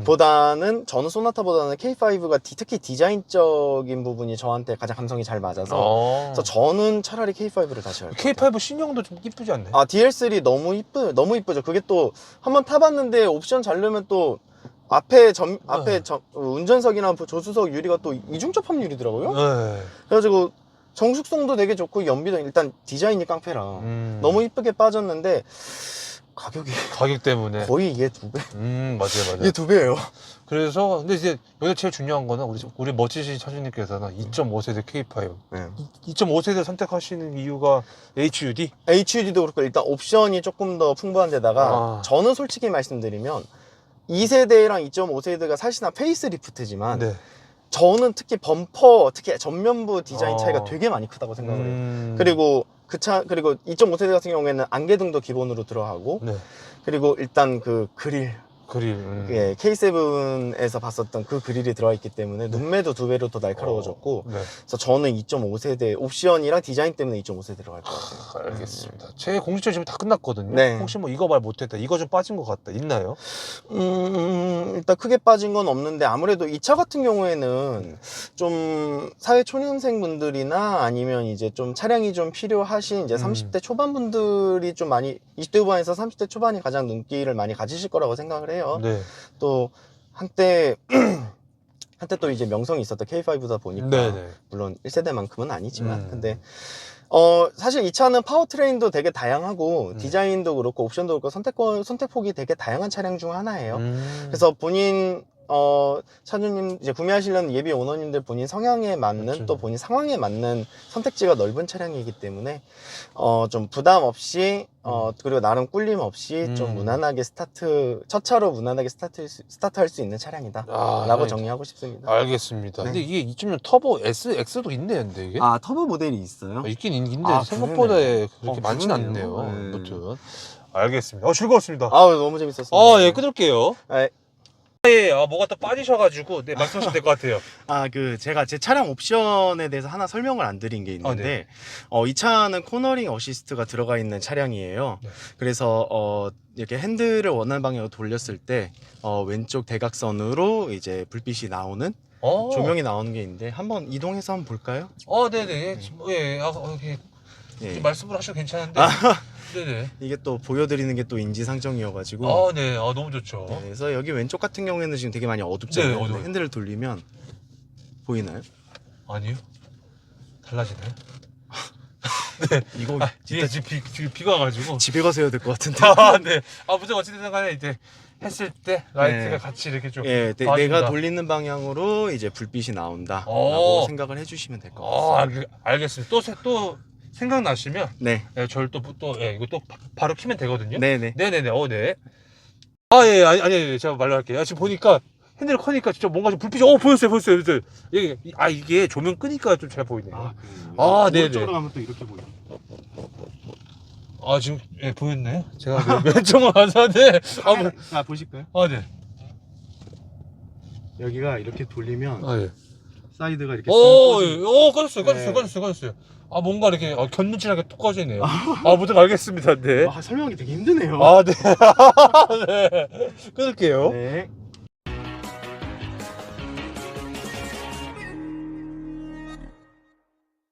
Speaker 1: 보다는 저는 소나타보다는 K5가 특히 디자인적인 부분이 저한테 가장 감성이 잘 맞아서 그래서 저는 차라리 K5를 다시 할게요.
Speaker 2: K5 신형도 좀 이쁘지 않나요?
Speaker 1: DL3 너무 이쁘죠. 그게 또 한번 타봤는데 옵션 잘 넣으면 또 앞에 운전석이나 조수석 유리가 또 이중 접합 유리더라고요. 그래가지고 정숙성도 되게 좋고 연비도 일단 디자인이 깡패라 너무 이쁘게 빠졌는데 가격
Speaker 2: 때문에
Speaker 1: 거의 이게 2배.
Speaker 2: 맞아요.
Speaker 1: 이게 2배예요.
Speaker 2: 그래서 근데 이제 여기서 제일 중요한 거는 우리 멋지신 차주님께서는 2.5세대 K5 2.5세대 선택하시는 이유가 HUD도
Speaker 1: 그렇고 일단 옵션이 조금 더 풍부한 데다가 저는 솔직히 말씀드리면 2세대랑 2.5세대가 사실상 페이스리프트지만 저는 특히 특히 전면부 디자인 차이가 되게 많이 크다고 생각을 해요. 그리고 그리고 2.5세대 같은 경우에는 안개등도 기본으로 들어가고 그리고 일단 그 그릴 K7에서 봤었던 그 그릴이 들어가 있기 때문에 눈매도 2배로 더 날카로워졌고 그래서 저는 2.5세대 옵션이랑 디자인 때문에 2.5세대로 갈 것 같아요.
Speaker 2: 알겠습니다. 제 공식적 지금 다 끝났거든요. 혹시 뭐 이거 말 못했다, 이거 좀 빠진 것 같다, 있나요?
Speaker 1: 일단 크게 빠진 건 없는데 아무래도 이 차 같은 경우에는 좀 사회 초년생 분들이나 아니면 이제 좀 차량이 좀 필요하신 이제 30대 초반 분들이 좀 많이 20대 후반에서 30대 초반이 가장 눈길을 많이 가지실 거라고 생각을 해요. 또 한때 또 이제 명성이 있었던 K5다 보니까 물론 1세대만큼은 아니지만 근데 사실 이 차는 파워트레인도 되게 다양하고 디자인도 그렇고 옵션도 그렇고 선택폭이 되게 다양한 차량 중 하나예요. 그래서 본인 차주님 이제 구매하시려는 예비 오너님들 본인 성향에 맞는
Speaker 2: 그렇죠.
Speaker 1: 또 본인 상황에 맞는 선택지가 넓은 차량이기 때문에 좀 부담 없이 그리고 나름 꿀림 없이 좀 무난하게 첫 차로 무난하게 스타트할 수 있는 차량이다라고 정리하고 싶습니다.
Speaker 2: 알겠습니다.
Speaker 1: 네.
Speaker 2: 근데 이게 2.6 터보 X도 있네요, 근데 이게.
Speaker 1: 아, 터보 모델이 있어요?
Speaker 2: 있긴 있는데
Speaker 1: 아,
Speaker 2: 생각보다
Speaker 1: 그러네요.
Speaker 2: 그렇게 많진
Speaker 1: 그러네요.
Speaker 2: 않네요.
Speaker 1: 네.
Speaker 2: 아무튼 즐거웠습니다. 즐거웠습니다.
Speaker 1: 너무 재밌었습니다.
Speaker 2: 예, 끊을게요.
Speaker 1: 네.
Speaker 2: 예, 뭐가 또 빠지셔가지고, 네, 말씀하시면 될 것 같아요.
Speaker 1: 제가 제 차량 옵션에 대해서 하나 설명을 안 드린 게 있는데, 이 차는 코너링 어시스트가 들어가 있는 차량이에요.
Speaker 2: 네.
Speaker 1: 그래서, 이렇게 핸들을 원하는 방향으로 돌렸을 때, 왼쪽 대각선으로 이제 불빛이 나오는, 조명이 나오는 게 있는데, 한번 이동해서 한번 볼까요?
Speaker 2: 네네. 이렇게
Speaker 1: 예.
Speaker 2: 말씀을 하셔도 괜찮은데. 네네.
Speaker 1: 이게 또 보여드리는 게 또 인지상정이어가지고.
Speaker 2: 네. 너무 좋죠.
Speaker 1: 네, 그래서 여기 왼쪽 같은 경우에는 지금 되게 많이 어둡잖아요.
Speaker 2: 네,
Speaker 1: 근데
Speaker 2: 어두워요.
Speaker 1: 핸들을 돌리면, 보이나요?
Speaker 2: 아니요. 달라지나요?
Speaker 1: 이거
Speaker 2: 뒤에 지금 비가 와가지고.
Speaker 1: 집에 가서 해야 될 것 같은데.
Speaker 2: 네. 무슨 어찌됐든 간에 이제 했을 때 라이트가
Speaker 1: 네.
Speaker 2: 같이 이렇게 좀.
Speaker 1: 예,
Speaker 2: 도와준다.
Speaker 1: 내가 돌리는 방향으로 이제 불빛이 나온다라고 생각을 해주시면 될 것 같습니다.
Speaker 2: 알겠습니다. 또 생각나시면,
Speaker 1: 네,
Speaker 2: 저를 이거 또 바로 키면 되거든요.
Speaker 1: 네네.
Speaker 2: 네네네. 네. 아니, 제가 말로 할게요. 지금 보니까 핸들 커니까 진짜 뭔가 좀 불빛이, 보였어요. 이게 조명 끄니까 좀 잘 보이네요. 네네.
Speaker 1: 오른쪽으로 가면 또 이렇게 보여.
Speaker 2: 지금, 보였나요? 제가 왼쪽만 와서, 네.
Speaker 1: 보실까요?
Speaker 2: 네.
Speaker 1: 여기가 이렇게 돌리면
Speaker 2: 예.
Speaker 1: 사이드가 이렇게
Speaker 2: 꺼졌어요. 뭔가 이렇게 견눈질하게 뚝 꺼지네요. 무슨 알겠습니다. 네.
Speaker 1: 설명이 되게 힘드네요.
Speaker 2: 네. 네. 끊을게요.
Speaker 1: 네.